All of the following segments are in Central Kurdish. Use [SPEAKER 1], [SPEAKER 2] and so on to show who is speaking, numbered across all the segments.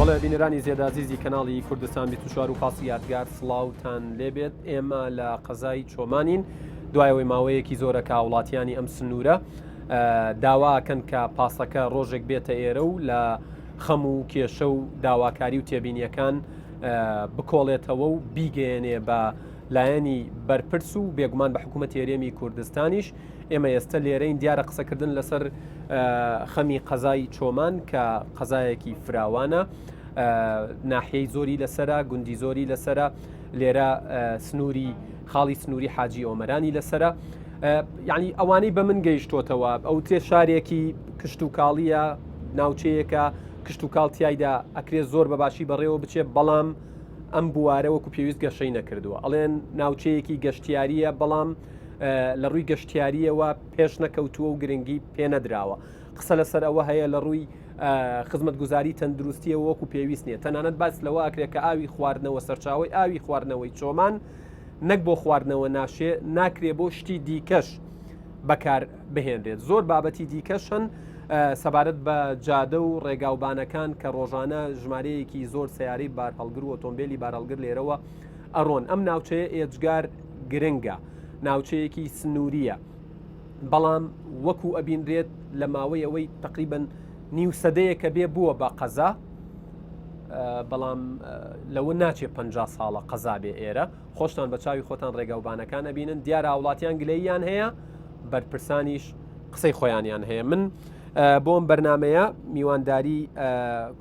[SPEAKER 1] بەڵێ بینەرانی زێدازیزی کەناڵی کوردستان 24 و پاسی یادگار سڵاوتان لێبێت. ئێمە لە قەزای چۆمانین دوایەوەی ماوەیەکی زۆرەکە وڵاتیانی ئەم سنوورە داواکەن کە پاسەکە ڕۆژێک بێتە ئێرە و لە خەم و کێشە و داواکاری و تێبینیەکان بکۆڵێتەوە و بیگەێنێ بە لایەنی بەرپرس و بێگومان بە حکوومەت هێرێمی کوردستانیش. ئێمە ئێستا لێرەین دیارە قسەکردن لەسەر خەمی قەزای چۆمان کە قەزایەکی فراوانە، ناحیەی زۆری لەسرە، گوندی زۆری لەسرە، لێرە سنووری خاڵی سنووری حاجی ئۆمەرانی لەسرە. یعنی ئەوانەی بە من گەیشتۆتەوە ئەو تێ شارێکی کشت و کاڵیە، ناوچەیەکە کشت و کاڵتیایدا ئەکرێت زۆر بەباشی بەڕێوە بچێت، بەڵام ئەم بوارە وەکو پێویست گەشەی نەکردووە. ئەڵێن ناوچەیەکی گەشتیاریە بەڵام لە ڕووی گەشتیاریەوە پێش نەکەوتووە و گرنگی پێ نەدراوە. قسە لەسەر ئەوە هەیە لە ڕووی خزمەتگوزاری تەندروستیەوە وەکو پێویست نییە. تەنانەت باس لەوە ئەکرێت کە ئاوی خواردنەوە سەرچاوی ئاوی خواردنەوەی چۆمان نەک بۆ خواردنەوە ناشێ ناکرێ بۆ شتی دیکەش بەکار بهێنرێت. زۆر بابەتی دیکەشن سەبارەت بە جادە و ڕێگاوبانەکان کە ڕۆژانە ژمارەیەکی زۆر سیارەی بار هەڵگر و ئۆتۆمبیلی بار هەڵگر لێرەوە ئەڕۆن. ئەم ناوچەیە ئێجگار گرنگە، ناوچەیەکی سنووریە، بەڵام وەکو ئەبینرێت لە ماوەی ئەوەی تقریبن نیو سەدەیەکە بێ بووە بە قەزا، بەڵام لەوە ناچێت 50 ساڵە قەزا بێ ئێرە. خۆشتان بە چاوی خۆتان ڕێگاوبانەکان ئەبینن، دیارە وڵاتیان گلەییان هەیە، بەرپرسانیش قسەی خۆیانیان هەیە. من بۆم بەرنمەیە میوانداری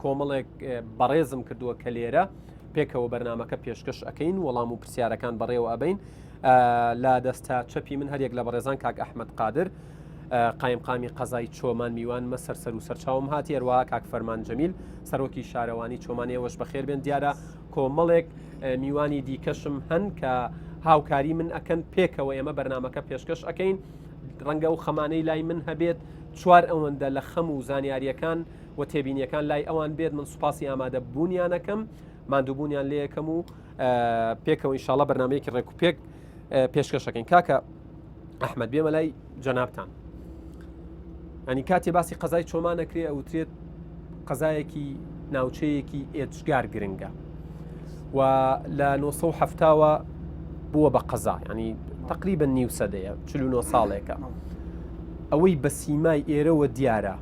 [SPEAKER 1] کۆمەڵێک بەڕێزم کردووە کە لێرە پێکەوە بەرنمەکە پێشکەش ئەەکەین، وەڵام و پرسیارەکان بەڕێوە ئەبین. لا دەستا چەپی من هەرێک لە بەڕێزان کاک ئەحمەد قادر قایمقامی قەزای چۆمان میوانمە سەر و سەرچاوم هاتی، هەروەها کاک فەرمان جەمیل سەرۆکی شارەوانی چۆمانیەوەش بەخێر بێن. دیارە کۆمەڵێک میوانی دیکەشم هەن کە هاوکاری من ئەکەن پێکەوە ئێمە بەرنمەکە پێشکەش ئەەکەین. ڕەنگە و خەمانەی لای من هەبێت چوار ئەوەندە لە خەم و زانیاریەکان و تێبینیەکان لای ئەوان بێت. من سوپاسی ئامادە بوونیانەکەم، ماندووبوونیان لێ یەکەم و پێکەوە ئینشاڵڵا بەرنمەیەکی ڕێک و پێک پێشکەشەکەین. کاکە ئەحمەد بێمە لای جەنابتان. ئەنی کاتێ باسی قەزای چۆمان نەکرێ ئەوترێت قەزایەکی ناوچەیەکی ئێجگار گرنگە و لە 1970ەوە بووە بە قەزا، ینی تقریبا نیو سەدەیە 49 ساڵێکە. ئەوەی بە سیمای ئێرەوە دیارە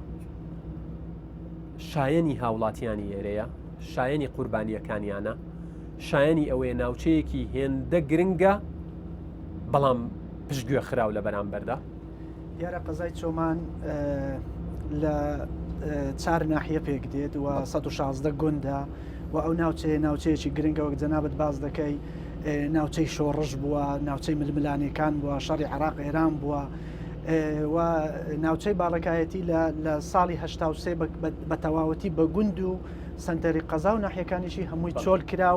[SPEAKER 1] شایەنی هاوڵاتیانی ئێرەیە، شایەنی قوربانیەکانیانە، شایەنی ئەوەیە ناوچەیەکی هێندە گرنگە بەڵام پشتگوێ خراو لە بەرامبەردا.
[SPEAKER 2] دیارە قەزای چۆمان لە چار ناحیە پێک دێت و 116 گوندە و ئەو ناوچەیەکی گرنگەوە جەنابەت باز دەکەی ناوچەی شۆڕژ بووە، ناوچەی ململانیەکان بووە، شەڕی عێراق ئێران بووە و ناوچەی باڵەکایەتی لە ساڵی 83 بە تەواوەتی بە گوند و سنتەری قەزا و ناحیەکانیشی هەمووی چۆل کرا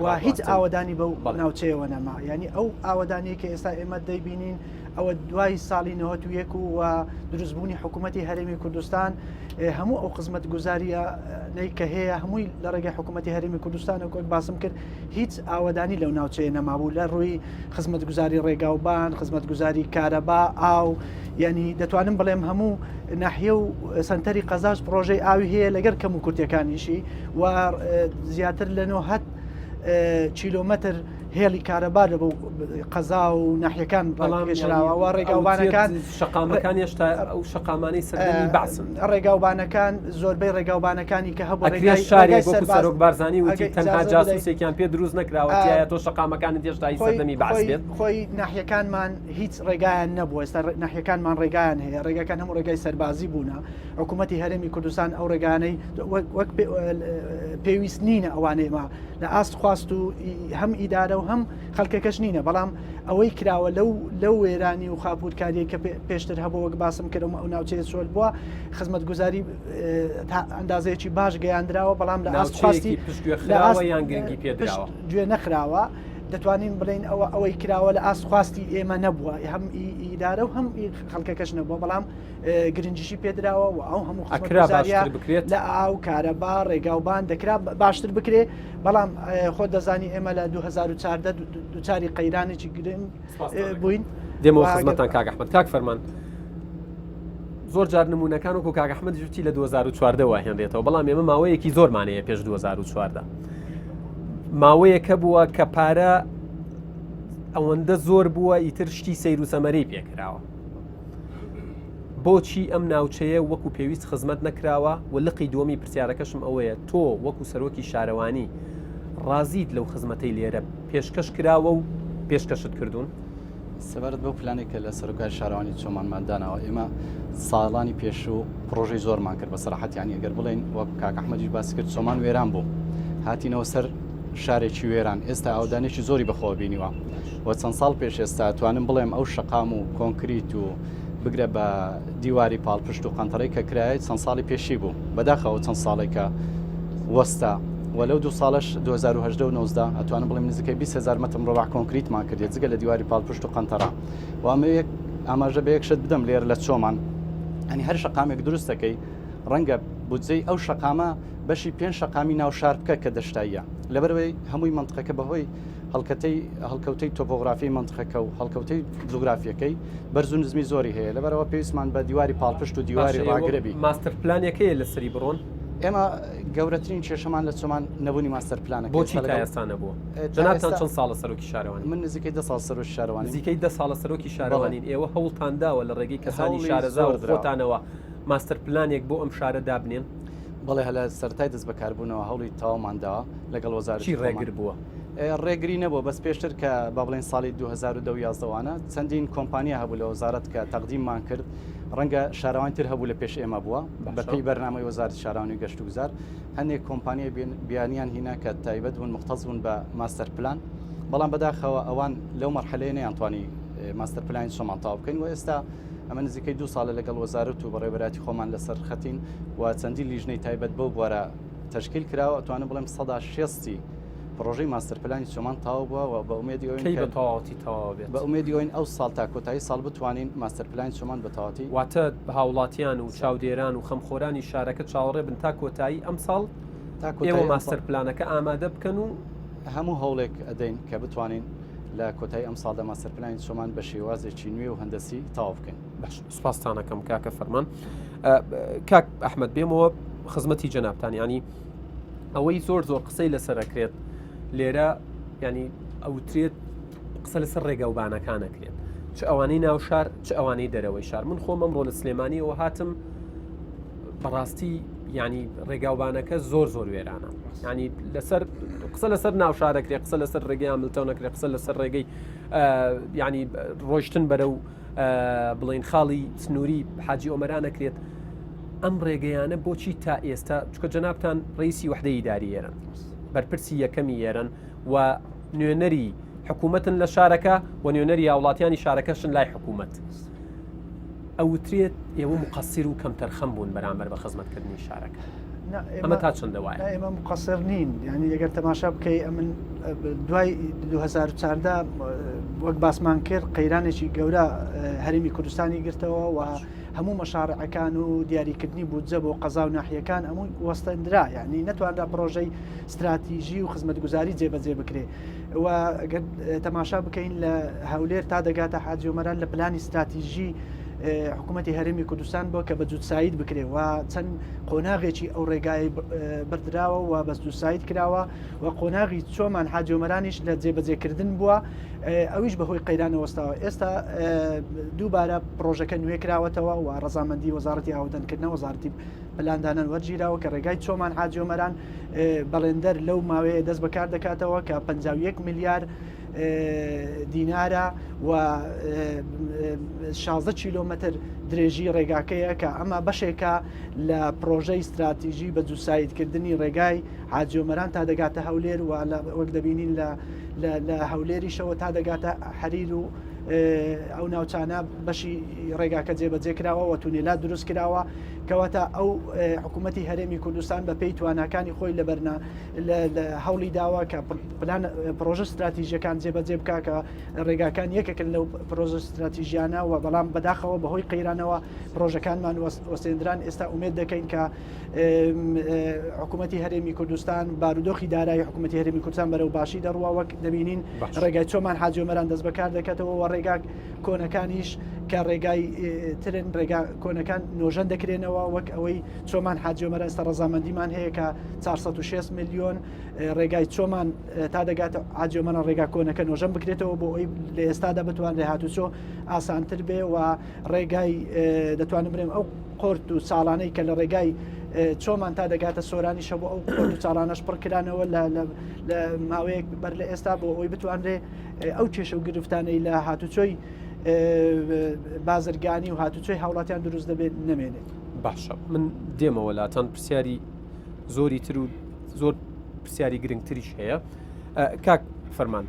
[SPEAKER 2] و هیچ ئاوەدانی بەو ناوچەیەوە نەما. ینی ئەو ئاوەدانەیە کە ئێستا ئێمە دەیبینین ئەوە دوای ساڵی 91 و دروستبوونی حکوومەتی هەرێمی کوردستان هەموو ئەو خزمەت گوزاریە کە هەیە هەمووی لە ڕێگەی حکوومەتی هەرێمی کوردستان و کۆک باسم کرد هیچ ئاوەدانی لەو ناوچەیە نەمابوو لە ڕووی خزمەت گوزاری ڕێگاوبان، خزمەت گوزاری کارەبا، ئاو. ینی دەتوانم بڵێم هەموو ناحیە و سنتەری قەزاش پرۆژەی ئاوی هەیە لەگەر کەم و کورتەکانیشی و زیاتر لە 90 کیلۆمەتر هێڵی کارەبا لە بۆ قەزا و ناحیەکان ڕێگەشراوە و ڕێگاوبانەکان
[SPEAKER 1] شەقامەکان هێشتا ئەو شەقامانەی سەردەمی باسن.
[SPEAKER 2] ڕێگاوبانەکان زۆربەی ڕێگاوبانەکانی کە هەبوو
[SPEAKER 1] ڕێگای شاری وەکو سەرۆک بارزانی وتی تەنها جاسوسێکیان پێ دروست نەکراوە تۆ شەقامەکانت هێشتا سەردەمی باس بێت.
[SPEAKER 2] خۆی ناحیەکانمان هیچ ڕێگایان نەبووە، ئێستا ناحیەکانمان ڕێگایان هەیە، ڕێگاکان هەموو ڕێگای سەربازی بوونە. حکوومەتی هەرێمی کوردستان ئەو ڕێگانەی وەک پێویست نینە ئەوانەیەمە لە ئاست خواست و هەم ئیدارە و هەم خەڵکەکەش نینە، بەڵام ئەوەی کراوە لەو وێرانی و خاپورکاریە کە پێشتر هەبوو وەک باسم کردم ئەو ناوچەیە چۆل بووە خزمەت گوزاری ئەندازەیەکی باش گەیاندراوە، بەڵام لە ئاست خواستی
[SPEAKER 1] یان گرنگی پێدراوە
[SPEAKER 2] گوێ نەخراوە. دەتوانین بڵین ئەوەی کراوە لە ئاست خواستی ئێمە نەبووە، هەم ئیدارە و هەم خەڵکەکەش نەبووە، بەڵام گرنجیشی پێدراوە و ئەو هەموو خزمەتگوزاریە لە ئاو کارەبا ڕێگاوبان دەکرا باشتر بکرێ. بەڵام خۆ دەزانی ئێمە لە 2014 دووچاری قەیرانێکی گرنگ بووین.
[SPEAKER 1] دێمەوە خزمەتان کاک ئەحمەد. کاک فەرمان زۆر جار نمونونەکان و کاک ئەحمەد جوتی لە 2014ەوە هێنرێتەوە بەڵام ئێمە ماوەیەکی زۆرمانەیە پێش 2014 ماوەیەکە بووە کە پارە ئەوەندە زۆر بووە ئیتر شتی سەیر و سەمەرەی پێکراوە بۆچی ئەم ناوچەیە وەکو پێویست خزمەت نەکراوە و لقی دووەمی پرسیارەکەشم ئەوەیە تۆ وەکو سەرۆکی شارەوانی ڕازیت لەو خزمەتەی لێرە پێشکەش کراوە و پێشکەشت کردوون
[SPEAKER 3] سەبارەت بەو پلانێکە لە سەرۆکای شارەوانی چۆمانماندانەوە ئێمە ساڵانی پێشوو پرۆژەی زۆرمان کرد بە سەراحەتیانی ئەگەر بڵێن وەک کاک ئەحمەدیش باسی کرد چۆمان وێران بوو هاتینەوە سەر شارێکی وێران ئێستا ئاودانێکی زۆری بەخۆ بینیوە و چەند ساڵ پێش ئێستا توانم بڵێم ئەو شەقام و کۆنکریت و بگرە بە دیواری پاڵپشت و قەنتەڕەی کە کرایە چەند ساڵی پێشی بوو بەداخەوە چەند ساڵێکە وەستا وەلەو دو ساڵش 2010 و 19 ئەتوانم بڵێم نزیکەی 20,000 مەتر مربع کۆنکریتمان کردێت جگە لە دیواری پاڵپشت و قەنتەڕە و ئەمە یەک ئاماژە بە یەک شت بدەم لێرە لە چۆمان ئەنی هەر شەقامێک دروست دەکەی ڕەنگە بودجەی ئەو شەقامە بەشی 5 شەقامی ناو شار بکە کە دەشتاییە لەبەرەوەی هەمووی منطقەکە بەهۆی هەڵکەوتەی تۆپۆگرافی منطقەکە و هەڵکەوتەی جوگرافیەکەی بەرز و نزمی زۆری هەیە لەبەرەوە پێویستمان بە دیواری پاڵپشت و دیواری ڕاگرەبی
[SPEAKER 1] ماستەر پلانەکەیە لە سەری بڕۆن
[SPEAKER 3] ئێمە گەورەترین کێشەمان لە چۆمان نەبوونی ماستەر پلانەکە
[SPEAKER 1] بۆچی تا ئێستا نەبووە جەنابتان چەند ساڵە سەرۆکی شارەوانی
[SPEAKER 3] من نزیکەی 10 ساڵ سەرۆکی شارەوانی
[SPEAKER 1] نزیکەی 10 ساڵە سەرۆکی شارەوانین ئێوە هەوڵتان داوە لە ڕێگەی کەسانی شارەزا و خۆتانەوە ماستەر پلانێک بۆ ئەم شارە دابنێن
[SPEAKER 3] بەڵێ هەلا سەرای دەست بەکاربوونەوە هەوڵی تاوامانداوە لەگەڵ وەزارەتی
[SPEAKER 1] ڕێگر بووە
[SPEAKER 3] ڕێگری نەبووە بەس پێشتر کە با بڵێن ساڵی 2011وانە چەندین کۆمپانیا هەبوو لە وەزارەت کە تەقدیممان کرد ڕەنگە شارەوانتر هەبوو لە پێش ئێمە بووە بەپی بەرنامەی وەزارەتی شارەوانی گەشت و گوزار هەندێک کۆمپانیای بیانیان هینا کە تایبەت بوون مختص بوون بە ماستەر پلان بەڵام بەداخەوە ئەوان لەو مەرحەلەیە نەیانتوانی ماستەر پلانی چۆمان تاو بکەین و ئێستا ئەمە نزیکەی 2 ساڵە لەگەڵ وەزارەت و بەڕێوەبەراتی خۆمان لەسەر خەتین و چەندی لیژنەی تایبەت بەو بوارە تشکیل کراوە ئەتوانم بڵێم 160 پرۆژەی ماستەر پلانی چۆمان تاو بووە و بە ئومێدی بە ئومێدی ئەوین ئەو ساڵ تا کۆتایی ساڵ بتوانین ماستەر پلانی چۆمان بەتەواتی
[SPEAKER 1] واتە هاوڵاتیان و چاودێران و خەمخۆرانی شارەکە چاوەڕێ بن تا کۆتایی ئەم ساڵ ئێوە ماستەر پلانەکە ئامادە بکەن و
[SPEAKER 3] هەموو هەوڵێک ئەدەین کە بتوانین لە کۆتایی ئەم ساڵدا ماستەر پلانی چۆمان بە شێوازێکی نوێ و هەندەسی تاوا بکەین
[SPEAKER 1] باش سوپاستانەکەم کاکە فەرمان کاک ئەحمەد بێمەوە خزمەتی جەنابتان ینی ئەوەی زۆر قسەی لەسەرەکرێت لێرە ینی ئەوترێت قسە لەسەر ڕێگەوبانەکانەکرێت چ ئەوانەی ناو شار چ ئەوانەی دەرەوەی شار من خۆم ئەمڕۆ لە سلێمانیەوە هاتم بەڕاستی ینی ڕێگاوبانەکە زۆر وێرانە ینی لەسەر قسە لەسەر ناو شارەکرێت قسە لەسەر ڕێگەی ئاملتەونەکرێت قسە لەسەر ڕێگەی ینی ڕۆیشتن بەرەو بڵین خاڵی سنووری حاجی ئۆمەرانەکرێت ئەم ڕێگەیانە بۆچی تا ئێستا چکە جەنابتان ڕئیسی وحدەی ئیداری ئێرن بەرپرسی یەکەمی ئێرن و نوێنەری حکوومەتن لە شارەکە و نوێنەری هاوڵاتیانی شارەکەشن لای حکوومەت ئەوترێت ئێوە مقەسیر و کەم تەرخەم بوون بەرامبەر بە خزمەتکردنی شارەکە ئەمە تا چەندە وایە
[SPEAKER 2] ئێمە مقەسر نین یعنی ئەگەر تەماشا بکەی ئەمن دوای 2014 وەک باسمان کرد قەیرانێکی گەورە هەرێمی کوردستانی گرتەوە و هەموو مەشارەکان و دیاریکردنی بودجە بۆ قەزا و ناحیەکان هەمووی وەستەندرا یعنی نەتوانرا پرۆژەی استراتیژی و خزمەتگوزاری جێبەجێ بکرێ و ئەگەر تەماشا بکەین لە هەولێر تا دەگاتە حاجی ئۆمەران لە پلانی استراتیژی حکوومەتی هەرێمی کوردستان بۆ کە بە جووتسایید بکرێ و چەند قۆناغێکی ئەو ڕێگای بردراوە و بەس جووتسایید کراوە و قۆناغی چۆمان حاجی ئۆمەرانیش لە جێبەجێکردن بووە ئەویش بەهۆی قەیرانە وەستاوە ئێستا دووبارە پرۆژەکە نوێ کراوەتەوە و ڕەزامەندی وەزارەتی ئاودەنکردنەوە وەزارەتی پلاندانان وەرگیراوە کە ڕێگای چۆمان حاجی ئۆمەران بەڵێندەر لەو ماوەیە دەست بەکار دەکاتەوە کە 51 میلیارد دینارە و 16 کیلۆمەتر درێژی ڕێگاکەیە کە ئەمە بەشێکە لە پرۆژەی استراتیژی بە جووسایدکردنی ڕێگای حاجی ئۆمەران تا دەگاتە هەولێر و وەک دەبینین لە هەولێریشەوە تا دەگاتە حەریر و ئەو ناوچانە بەشی ڕێگاکە جێبەجێ کراوە و تونێلات دروست کراوە کەواتە ئەو حکوومەتی هەرێمی کوردستان بە پێی تواناکانی خۆی لە بەرنا هەوڵی داوە کە پرۆژە استراتیژیەکان جێبەجێ بکە کە ڕێگاکان یەکێکن لەو پرۆژە استراتیژیانە و بەڵام بەداخەوە بەهۆی قەیرانەوە پرۆژەکانمان وەستێنران ئێستا ئومێد دەکەین کە حکوومەتی هەرێمی کوردستان بارودۆخی دارایی حکوومەتی هەرێمی کوردستان بەرەو باشی دەڕوە وەک دەبینین ڕێگای چۆمان حاجی ئۆمەران دەست بەکار دەکاتەوە و ڕێگا کۆنەکانیش کە ڕێگای ترن ڕێگا کۆنەکان نۆژەن دەکرێنەوە وەک ئەوەی چۆمان حاجۆمەرە ئێستا ڕەزامەندیمان هەیە کە 406 میلیۆن ڕێگای چۆمان تا دەگاتە حاجۆمەرە ڕێگا کۆنەکە نۆژەن بکرێتەوە بۆ ئەوی لە ئێستادا بتوان لە هاتوچۆ ئاسانتر بێ و ڕێگای دەتوانم بڵێم ئەو قۆرت و ساڵانەی کە لە ڕێگای چۆمان تا دەگاتە سۆرانی شە بۆ ئەو قۆرت و ساڵانەش پڕکرانەوە لە ماوەیەک بەر لە ئێستا بۆ ئەوی بتوانرێ ئەو کێشە و گرفتانەی لە هاتوچۆی بازرگانی و هاتوچۆی هاوڵاتیان دروست دەبێت نەمێنێت.
[SPEAKER 1] باشە من دێمەوە لاتان پرسیاری زۆری تر و زۆر پرسیاری گرنگتریش هەیە. کاک فەرمان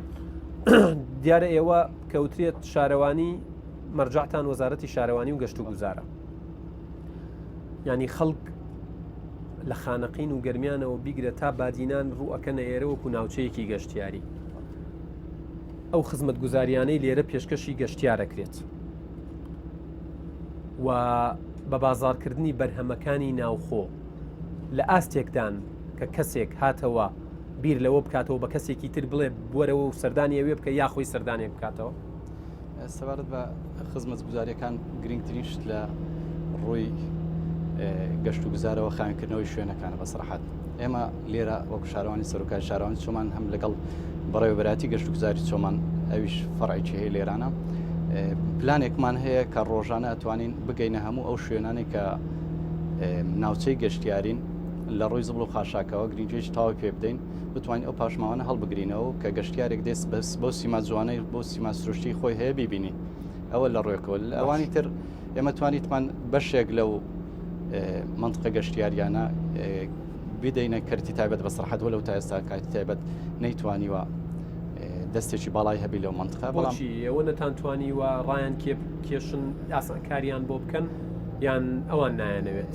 [SPEAKER 1] دیارە ئێوە کەوترێت شارەوانی مەرجعتان وەزارەتی شارەوانی و گەشت و گوزارە، ینی خەڵک لە خانەقین و گەرمیانەوە بیگرە تا بادینان ڕوئەکەنە ئێرە وەکو ناوچەیەکی گەشتیاری. ئەو خزمەت گوزاریانەی لێرە پێشکەشی گەشتیارەکرێت و بە بازارکردنی بەرهەمەکانی ناوخۆ لە ئاستێکدان کە کەسێک هاتەوە بیر لەوە بکاتەوە بە کەسێکی تر بڵێ بوەرەوە و سەردانی ئەوێ بکە یاخۆی سەردانێک بکاتەوە.
[SPEAKER 3] سەبارەت بە خزمەت گوزاریەکان گرنگترین شت لە ڕووی گەشت و گوزارەوە خاوێنکردنەوەی شوێنەکانە بەسەرحەت ئێمە لێرە وەکو شارەوانی سەرۆکای شارەوانی چۆمان هەم لەگەڵ بەڕێوەبەراتی گەشت و گوزاری چۆمان ئەویش فەڕعیکی هەیە لێرانە پلانێکمان هەیە کە ڕۆژانە ئەتوانین بگەینە هەموو ئەو شوێنانی کە ناوچەی گەشتیارین لە ڕۆی زبڵ و خاشاکەوە گرنگجێش تاوی پێ بدەین بتوانین ئەو پاشماوانە هەڵبگرینەوە کە گەشتیارێک دەست بۆ سیما جوانەی بۆ سیما سروشتی خۆی هەیە بیبینی ئەوە لە ڕێکەوە ئەوانی تر ئێمە توانیتمان بەشێک لەو منطقە گەشتیاریانە بدەینە کەرتی تایبەت بەسەرحەت وەلەو تا ئێستا کاتی تایبەت نەیتوانیوە دەستێکی باڵای هەبی لەو منطقە
[SPEAKER 1] بەڵام ئێوە نەتانتوانی وە ڕایان کێشن ئاسانکاریان بۆ بکەن یان ئەوان نایەنەوێت.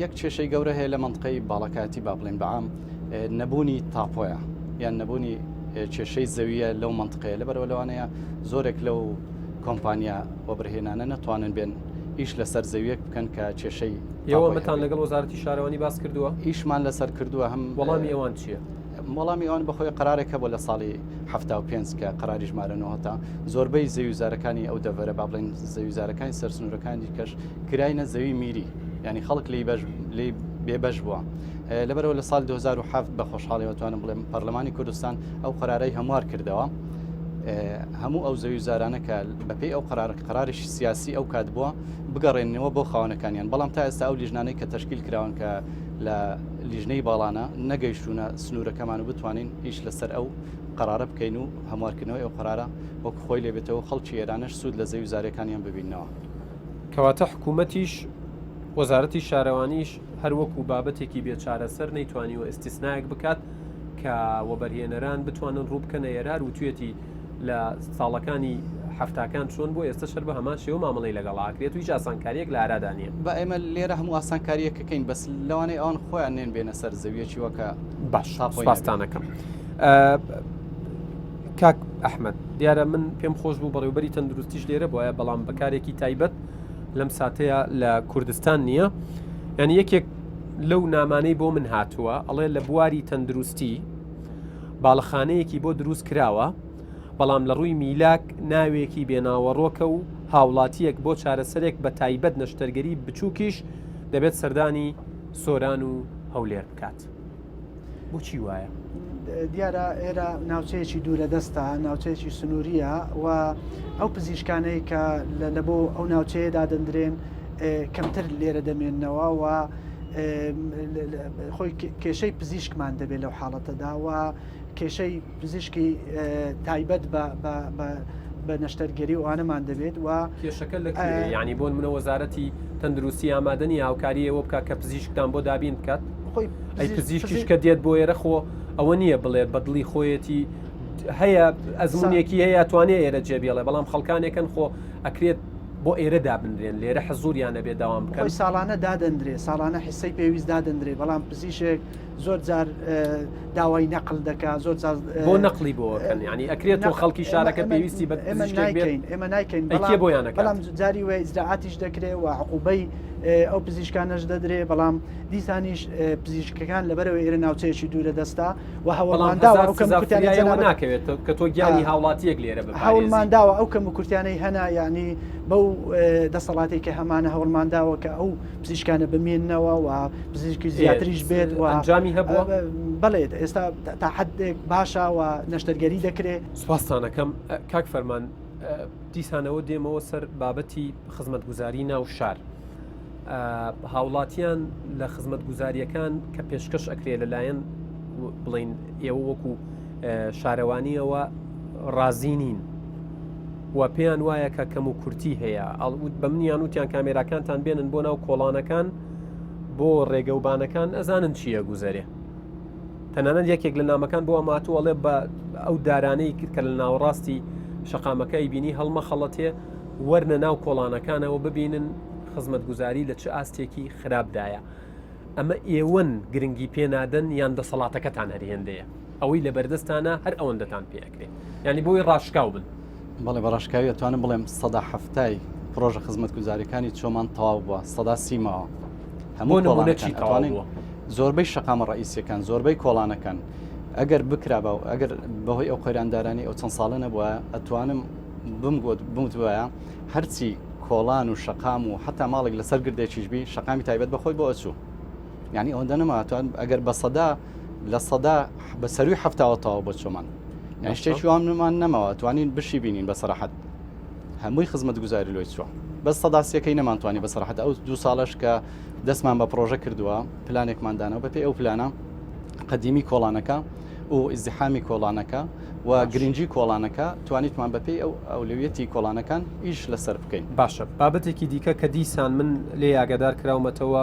[SPEAKER 3] یەک کێشەی گەورە هەیە لە منطقەی باڵەکاتی با بڵێن بەعام نەبوونی تاپۆیە یان نەبوونی کێشەی زەویە لەو منطقەیە لەبەرەوە لەوانەیە زۆرێک لەو کۆمپانیا وەبرهێنانە نەتوانن بێن ئیش لەسەر زەویەک بکەن کە کێشەی
[SPEAKER 1] ئێوەمەتان لەگەڵ وەزارەتی شارەوانی باس کردووە
[SPEAKER 3] ئیشمان لەسەر کردووە هەم
[SPEAKER 1] وەڵامی ئەوان چییە؟
[SPEAKER 3] وەڵامی ئەوان بەخۆی قرارێکە بۆ لە ساڵی 75 کە قراری ژمارەنەوە تا زۆربەی زەویزارەکانی ئەو دەڤەرە با بڵێن زەویزارەکانی سەرسنوورەکانی کەش کراینە زەوی میری ینی خەڵک لی بێبەش بووە لەبەرەوە لە ساڵ 2007 بە خۆشحاڵی توانم بڵێم پەرلەمانی کوردستان ئەو قرارەی هەموار کردەوە هەموو ئەو زەویزارانە کە بەپێی ئەو قرارێکی سیاسی ئەو کات بووە بگەڕێنەوە بۆ خاونەکانیان بەڵام تا ئێستا ئەو لیژنانەی کە تەشکیل کراون کە لە لیژنەی باڵانە نەگەیشتونە سنوورەکەمان و بتوانین هیچ لەسەر ئەو قرارە بکەین و هەموارکردنەوەی ئەو قرارە وەکو خۆی لێبێتەوە خەڵکی ئێرانش سوود لە زەویزارەکانیان ببینەوە.
[SPEAKER 1] کەواتە حکوومەتیش وەزارەتی شارەوانیش هەر وەکو بابەتێکی بێ چارەسەر نەیتوانیوە ئستیسنایەک بکات کە وەبەرهێنەران بتوانن ڕوو بکەنە ئێرار و توێتی لە ساڵەکانی هەفتاکان چۆن بۆ ئێستا شەر بە هەمان شێوە مامەڵی لەگەڵاکرێت و هیچ ئاسانکاریەک لە ئارادانیە.
[SPEAKER 3] بە ئێمە لێرە هەموو ئاسانکاریەکەکەین بەس لەوانەیە ئەوان خۆیان نێن بێنە سەر زەویەکی وەکە
[SPEAKER 1] باش سپاسانەکەم. کاک ئەحمەد دیارە من پێم خۆش بوو بەڕێوەبەری تەندروستیش لێرە بۆیە بەڵام بەکارێکی تایبەت لەم ساتەیە لە کوردستان نییە ینی یەکێک لەو نامانەی بۆ من هاتووە ئەڵێ لە بواری تەندروستی باڵەخانەیەکی بۆ دروست کراوە بەڵام لە ڕووی میلاک ناوێکی بێناوەڕۆکە و هاوڵاتیەک بۆ چارەسەرێک بە تایبەت نەشتەرگەری بچووکیش دەبێت سەردانی سۆران و هەولێر بکات. بۆچی وایە؟
[SPEAKER 2] دیارە ئێرە ناوچەیەکی دوورە دەستە ناوچەیەکی سنووریە و ئەو پزیشکانەی کە لە بۆ ئەو ناوچەیەدا دەندرێن کەمتر لێرە دەمێننەوە و خۆی کێشەی پزیشکمان دەبێت لەو حاڵەتەدا و کێشەی پزیشکی تایبەت بە نەشتەرگەری وانەمان دەبێت و
[SPEAKER 1] کێشەکە لەکوێ یعنی بۆن منە وەزارەتی تەندروستی ئامادەنی هاوکاری ئەوە بکات کە پزیشکتان بۆ دابین بکات ئەی پزیشکیش کە دێت بۆ ئێرە خۆ ئەوە نییە بڵێ بەدڵی خۆیەتی هەیە ئەزمونێکی هەیە توانێت ئێرە جێبێڵێ بەڵام خەڵکانێکن خۆ ئەکرێت بۆ ئێرە دابنرێن لێرە حەزوریان نەبێت داوام بکەن
[SPEAKER 2] ساڵانە دادەندرێ ساڵانە حسەی پێویست دادەندرێ بەڵام پزیشێک زۆر جار داوای نەقل دەکات زۆر
[SPEAKER 1] بۆ نەقلی بۆکەن ینی ئەکرێتەوە خەڵکی شارەکە پێویستی بە
[SPEAKER 2] ئێمە نایکەین
[SPEAKER 1] بۆیانەکەم
[SPEAKER 2] جاری وێ ئیزراعاتیش دەکرێت و عقوبەی ئەو پزیشکانەش دەدرێ بەڵام دیسانیش پزیشکەکان لەبەرەوە ئێرە ناوچەیەکی دوورە دەستا و هەوڵمانداوە ئەو کەم
[SPEAKER 1] ناکەوێت کە تۆ گیانی هاوڵاتیەک لێرە
[SPEAKER 2] هەوڵمانداوە ئەو کەم و کورتیانەی هەنا ینی بەو دەسەڵاتی کە هەمانە هەوڵمانداوە کە ئەو پزیشکانە بمێننەوە و پزیشکی زیاتریش بێت و
[SPEAKER 1] ئەنجامی هەبووە
[SPEAKER 2] بڵێت ئێستا تا حدێک باشە و نەشتەرگەری دەکرێت
[SPEAKER 1] سوپاسانەکەم کاک فەرمان دیسانەوە دێمەوە سەر بابەتی خزمەتگوزاری ناو شار هاوڵاتیان لە خزمەتگوزاریەکان کە پێشکەش ئەکرێ لەلایەن بڵین ئێوە وەکو شارەوانیەوە ڕازینین و پێیان وایە کە کەم و کورتی هەیە بە منیان وتیان کامێراکانتان بێنن بۆ ناو کۆڵانەکان بۆ ڕێگەوبانەکان ئەزانن چییە گوزەرێ تەنانەت یەکێک لە نامەکان بۆ ئەماتوەڵێ بە ئەو دارانەی کرد کە لە ناوەڕاستی شەقامەکەی بینی هەڵمە خەڵەتێ وەرنە ناو کۆڵانەکانەوە ببینن خزمەتگوزاری لە چه ئاستێکی خراپدایە ئەمە ئێوەن گرنگی پێنادەن یان دەسەڵاتەکەتان هەریێندەیە ئەوەی لە بەردەستانە هەر ئەوەندەتان پێەکرێت ینی بۆی ڕاشکاو بن
[SPEAKER 3] بەڵێ بەڕاشکاوی ئەتوانم بڵێم 170 پرۆژە خزمەتگوزاریەکانی چۆمان تەواو بووە 130ماوە هەموو
[SPEAKER 1] نمونەی تەواو
[SPEAKER 3] زۆربەی شەقامە ڕئیسیەکان زۆربەی کۆڵانەکان ئەگەر بکرابە ئەگەر بەهۆی ئەو خۆیراندارانی ئەو چەند ساڵە نەبووە ئەتوانم بمت وایە هەرچی کۆڵان و شەقام و حتا ماڵێک لەسەر گردێکیشبی شەقامی تایبەت بەخۆی بۆ ئەچوو یعنی ئەوەندە نەماتوان ئەگەر بە سەدا لە سەدا بە سەروی هەفتاوە تەواو بۆ چۆمان یان شتێکی وانمان نەماوە توانین بشی بینین بە سەراحەت هەمووی خزمەتگوزاری لۆی چوە بەس سەداسیەکەی نەمانتوانی بە سەراحەت ئەو 2 ساڵش کە دەستمان بە پرۆژە کردووە پلانێکماندانەوە بەپێ ئەو پلانە قەدیمی کۆڵانەکە و ئیزدیحامی کۆڵانەکە و گرنگجی کۆڵانەکە توانیتمان بەپێی ئەو ئەولویەتی کۆڵانەکان ئیش لەسەر بکەین
[SPEAKER 1] باشە بابەتێکی دیکە کە دیسان من لێ یاگەدار کراومەتەوە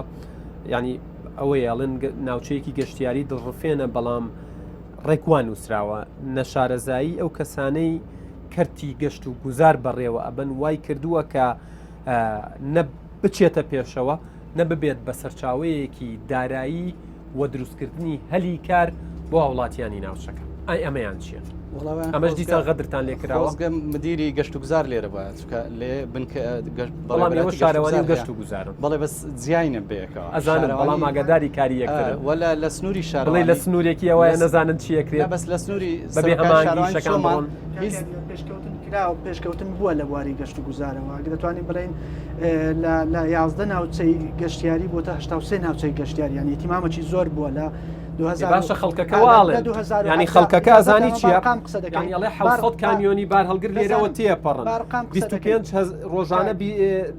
[SPEAKER 1] ینی ئەوەی ئەڵێن ناوچەیەکی گەشتیاری دڵڕفێنە بەڵام ڕێکوان ووسراوە نەشارەزایی ئەو کەسانەی کەرتی گەشت و گوزار بەڕێوە ئەبن وای کردووە کە نە بچێتە پێشەوە نە ببێت بە سەرچاوەیەکی دارایی و دروستکردنی هەلی کار بۆ هاوڵاتیانی ناوچەکە ئای ئەمەیان چییە؟ ئەمەش دیسان غەدرتان لێ کراوە
[SPEAKER 3] مدیری گەشت و گوزار لێرە بە لێ
[SPEAKER 1] بەڵام ئێوە شارەوانی گەشت و گوزارن
[SPEAKER 3] بەڵێ بەس جیاینە بێکەوە
[SPEAKER 1] ئەزانم بەڵام ئاگاداری کاری یەکتر
[SPEAKER 3] وەلا لە سنووری شار
[SPEAKER 1] بڵێ لە سنوورێکی ئەوەیە نەزانن چیەکرێت
[SPEAKER 3] بەس لە سنووری
[SPEAKER 1] بەبێ هەمانگیشەکان
[SPEAKER 2] پێشکەوتن بووە لە بواری گەشت و گوزارەوە دەتوانین بڵێن لە 11 ناوچەی گەشتیاری بۆ تا 83 ناوچەی گەشتیاری یانی ئیتیمامەکی زۆر بووە لە
[SPEAKER 1] باشە خەڵکەکە واڵێن ینی خەڵکەکە ئەزانی چیە ینی ئەڵێ 700 کامیۆنی بار هەڵگر لێرەوە تێپەڕن 25 ڕۆژانە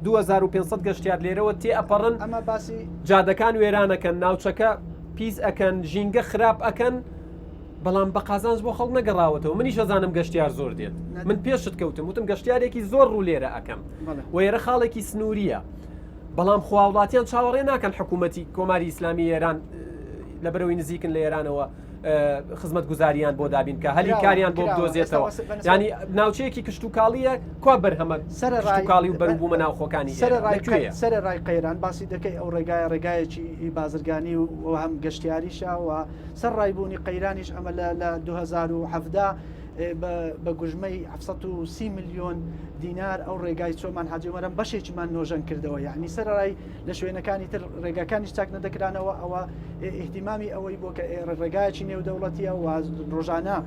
[SPEAKER 1] 2500 گەشتیار لێرەوە تێئەپەڕن
[SPEAKER 2] ئەمە باسی
[SPEAKER 1] جادەکان وێرانەکەن ناوچەکە پیس ئەکەن ژینگە خراپ ئەکەن بەڵام بە قازانج بۆ خەڵک نەگەڕاوەتەوە منیش ئەزانم گەشتیار زۆر دێت من پێشت کەوتم وتم گەشتیارێکی زۆر ڕوو لێرە ئەەکەم وێرە خاڵێکی سنووریە بەڵام خواوڵاتیان چاوەڕێ ناکەن حکوومەتی کۆماری ئیسلامی ئێران لە بەرەوەی نزیکن لە ئێرانەوە خزمەت گوزاریان بۆ دابین کە هەلی کاریان بۆ بدۆزێتەوە ینی ناوچەیەکی کشت و کاڵیە کوا بەرهەمە کاڵی و بەربوومە ناوخۆکانی
[SPEAKER 2] سەر ڕای قەیران باسی دەکەی ئەو ڕێگایەکی بازرگانی و هەم گەشتیاریشە و سەر ڕایبوونی قەیرانیش ئەمە لە 2017 بە گوژمەی 730 میلیۆن دینار ئەو ڕێگای چۆمان حاجیوەرم بەشێکیمان نۆژەن کردەوە یعنی سەرڕای لە شوێنەکانی تر ڕێگاکانیش چاک نەدەکرانەوە ئەوە احتیمامی ئەوەی بۆ کە ڕێگایکی نێودەوڵەتیە و ڕۆژانە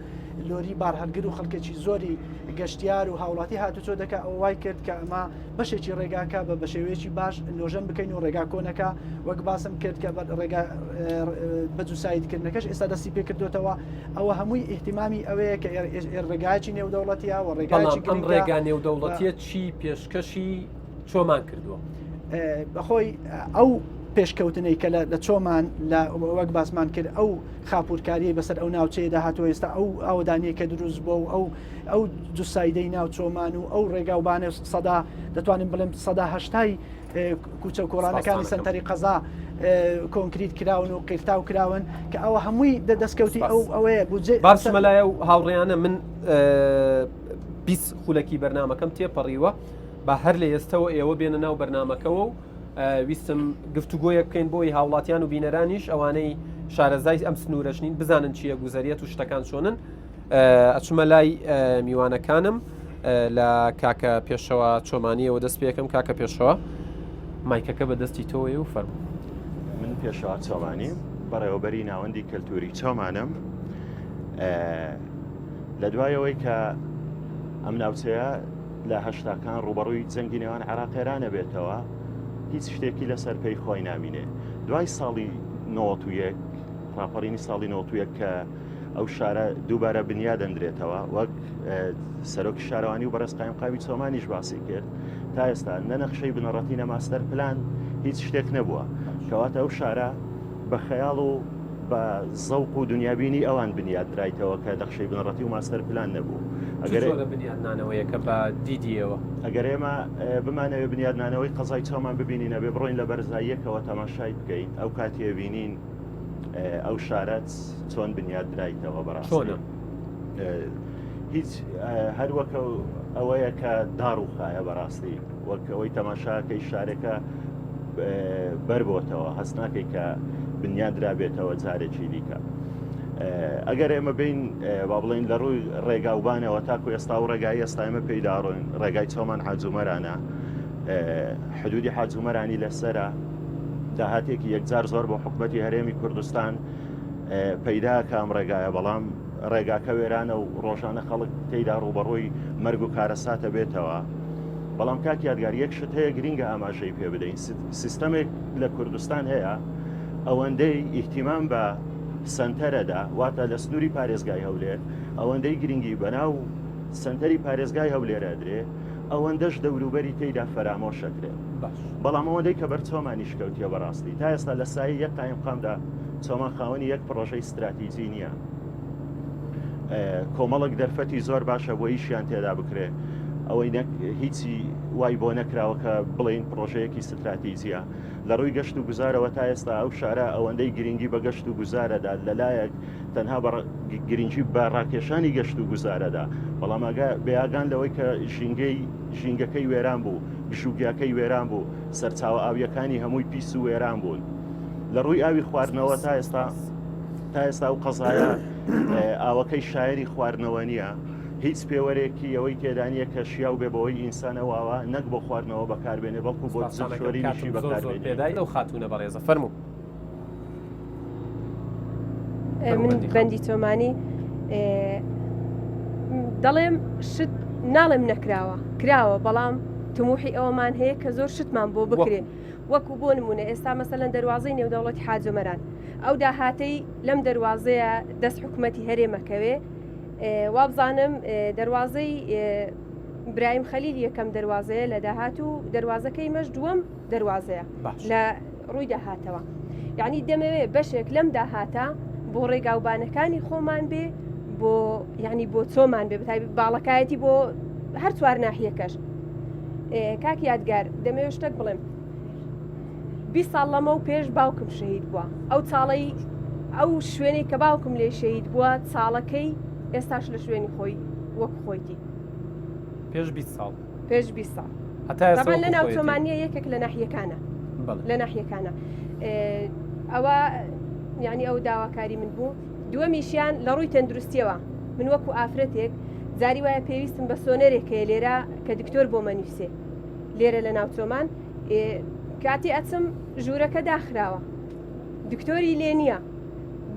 [SPEAKER 2] لۆری بار هەرگر و خەڵکێکی زۆری گەشتیار و هاوڵاتی هاتوچۆ دەکە ئەو وای کرد کە ئەمە بەشێکی ڕێگاکە بە شێوەیەکی باش نۆژەن بکەین و ڕێگا کۆنەکە وەک باسم کرد کە ڕێگا بەجووسایدکردنەکەش ئێستا دەستی پێ کردوێتەوە ئەوە هەمووی احتیمامی ئەوەیە کە ڕێگایکی نێودەوڵەتیە و ڕێگایکی
[SPEAKER 1] ئەم ڕێگا نێودەوڵەتیە چی پێشکەشی چۆمان کردووە
[SPEAKER 2] بەخۆی ئەو پێشکەوتنەی کە لە چۆمان لە وەک باسمان کرد ئەو خاپورکاریی بەسەر ئەو ناوچەیەدا هاتووە ئێستا ئەو ئاودانیە کە دروست بۆ و ئەو جوسایدەی ناو چۆمان و ئەو ڕێگاوبانە سەدا دەتوانین بڵێم 180 کوچە و کۆڵانەکانی سنتەری قەزا کۆنکریت کراون و قیرتاو کراون کە ئەوە هەمووی دەستکەوتی ئەوەیە بودجێ
[SPEAKER 1] باشمەلایە و هاوڕێیانە من 20 خولەکی بەرنامەکەم تێپەڕیوە با هەر لە ئێستەوە ئێوە بێنە ناو بەرنامەکەەوە و ویستم گفتوگۆیە بکەین بۆی هاوڵاتیان و بینەرانیش ئەوانەی شارەزای ئەم سنوورەش نین بزانن چییە گوزەریەت و شتەکان چۆنن ئەچمە لای میوانەکانم لە کاکە پێشەوە چۆمانیەوە دەست پێکەم کاکە پێشەوە مایکەکە بە دەستی تۆوەیە و فەرموو.
[SPEAKER 4] من پێشەوە چۆمانی بەڕێوەبەری ناوەندی کەلتوری چۆمانم لە دوایەوەی کە ئەم ناوچەیە لە هەشتاکان ڕوبەڕووی جەنگی نێوان عێراقیێرانە بێتەوە هیچ شتێکی لەسەر پێی خۆی نامینێ. دوای ساڵی 91 ڕاپەڕینی ساڵی 91 کە ئەو شارە دووبارە بنیا دەندرێتەوە وەک سەرۆکی شارەوانی و بەڕێز قایمقامی چۆمانیش باسی کرد تا ئێستا نەنەخشەی بنەڕەتینە ماستەر پلان هیچ شتێک نەبووە کەواتە ئەو شارە بە خەیاڵ و بە زەوق و دنیابینی ئەوان بنیاد درایتەوە کە دەخشەی بنەڕەتی و ماستەر پلان نەبوو.
[SPEAKER 1] بنیادنانەوەیە کە بە دیدیەوە
[SPEAKER 4] ئەگەر ئێمە بمانەوێت بنیادنانەوەی قەزای چۆمان ببینینە بێ بڕۆین لە بەرزاییەکەوە تەماشای بکەین ئەو کاتێ بینین ئەو شارەت چۆن بنیاد درایتەوە بەڕاستی هیچ هەروەکە ئەوەیە کە داڕ و خایە بەڕاستی وەک ئەوەی تەماشاکەی شارێکە بەربۆتەوە هەست ناکەی کە بنیاد درابێتەوە جارێکی دیکە. ئەگەر ئێمە بین با بڵین لە ڕووی ڕێگاوبانەوە تاکو ئێستا و ڕێگای ئێستا ئێمە پێیداڕۆین ڕێگای چۆمان حاجومەرانە حدودی حاجومەرانی لەسرە داهاتێکی یەکجار زۆر بۆ حکومەتی هەرێمی کوردستان پەیدا کام ڕێگایە بەڵام ڕێگاکە وێرانە و ڕۆژانە خەڵک تێیدا ڕوبەڕووی مەرگ و کارەساتە بێتەوە. بەڵام کاک یادگار یەک شت هەیە گرینگە ئاماژەی پێ بدەین سیستەمێک لە کوردستان هەیە ئەوەندەی ئیحتیمام بە سنتەرەدا واتە لە سنووری پارێزگای هەولێر ئەوەندەی گرنگی بەناو سنتەری پارێزگای هەولێرە درێ ئەوەندەش دەوروبەری تێیدا فەرامۆشەکرێت بەڵام ئەوەندەی کە بەرچۆمانی شکەوتیە بەڕاستی تا ئێستا لە سایی یەک قایمقامدا چۆمان خاوەنی یەک پرۆژەی استراتیجی نییە کۆمەڵک دەرفەتی زۆر باشە بۆ ئیشیان تێدا بکرێ ئەوەی هیچی وای بۆ نەکراوە کە بڵین پرۆژەیەکی استراتیجیە لە ڕووی گەشت و گوزارەوە تا ئێستا ئەو شارە ئەوەندەی گرنگی بە گەشت و گوزارەدا لەلایەک تەنها گرنگی بە ڕاکێشانی گەشت و گوزارەدا بەڵام بێئاگان لەوەی کە ژینگەکەی وێران بوو گشوگیاکەی وێران بوو سەرچاوە ئاویەکانی هەمووی پیس و وێران بوون لە ڕووی ئاوی خواردنەوە تا ئێستا ئەو قەزایە ئاوەکەی شاعری خواردنەوە نییە هیچ پێوەرێکی ئەوەی تێدانیە کە شیاو بێ بەوەی ئینسانەوەوە نەک بۆ خواردنەوە بەکاربێنێ بەڵکو بۆ شۆرینیشی بەکاربێنێ
[SPEAKER 1] ئەو خاتونە بەڕێزە فەرموو.
[SPEAKER 5] من بەندی تۆمانی دەڵێم شت ناڵێم نەکراوە کراوە بەڵام تموحی ئەوەمان هەیە کە زۆر شتمان بۆ بکرێن وەکو بۆ نمونە ئێستا مەسەلەن دەواازەی نێودەوڵەتی حاجومەران ئەو داهاتەی لەم دەواازەیە دەست حکوومەتی هەرێمەکەوێ وابزانم دەواازەی برایم خەلیل یەکەم دەواازەیە لە داهات و دەواازەکەی مەش دووەم دەواازەیە لە ڕووی داهاتەوە یعنی دەمەوێت بەشێک لەم داهاتە بۆ ڕێگاوبانەکانی خۆمان بێ بۆ ینی بۆ چۆمان بێ بەتای باڵەکایەتی بۆ هەر چوار ناحیەکەش کاکی یادگار دەمەوێت شتێک بڵێم 20 ساڵ لەمە و پێش باوکم شەهید بووە ئەو چاڵی ئەو شوێنی کە باوکم لێ شەهید بووە چاڵەکەی ئێستاش لە شوێنی خۆی وەک خۆیتی
[SPEAKER 1] پێش 20 ساڵ
[SPEAKER 5] پێش 20 ساڵ طبعا لە ناو تۆمانیە یەکێک لە ناحیەکانە لە ناحیەکانە ئەوە یعنی ئەو داواکاری من بوو دووەمیشیان لە ڕووی تەندروستیەوە من وەکو ئافرەتێک جاری وایە پێویستم بە سۆنەرێکەیە لێرە کە دکتۆر بۆ مەنووسێ لێرە لە ناو تۆمان کاتی ئەچم ژوورەکە داخراوە دکتۆری لێ نییە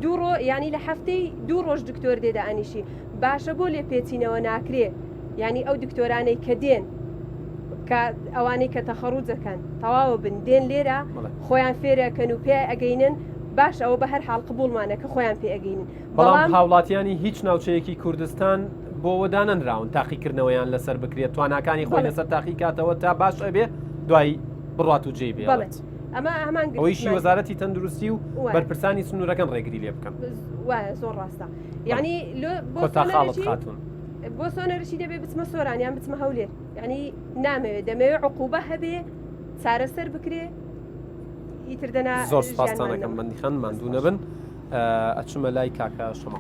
[SPEAKER 5] دوو ینی لە هەفتەی 2 ڕۆژ دکتۆر دێدا ئەنیشی باشە بۆ لێ پێچینەوە ناکرێ ینی ئەو دکتۆرانەی کە دێن ئەوانەی کە تەخەڕوجەکەن تەواوە بن دێن لێرە خۆیان فێرەکەن و پێ ئەگەینن باش ئەوە بە هەر حاڵ قبولمانە کە خۆیان پێ ئەگەینن
[SPEAKER 1] بەڵام هاوڵاتیانی هیچ ناوچەیەکی کوردستان بۆ وەدانەنراون تاقیکردنەوەیان لەسەر بکرێت تواناکانی خۆی لەسەر تاقی کاتەوە تا باش ئەبێ دوای بڕات و جێ بێ
[SPEAKER 5] ئەمە هەمان
[SPEAKER 1] ئەوەیشی وەزارەتی تەندروستی و بەرپرسانی سنوورەکەن ڕێگری لێ بکەم
[SPEAKER 5] وایە زۆر ڕاستە یعنی
[SPEAKER 1] خاڵت خاتون
[SPEAKER 5] بۆ سۆنەرشی دەبێ بچمە سۆرانیان بچمە هەولێر ینی نامەوێت دەمەوێت عقوبە هەبێ چارەسەر بکرێ ئیتر دەنا
[SPEAKER 1] زۆر سپاسانەکەم بەندیخان ماندوو نەبن ئەچمە لای کاکە شەما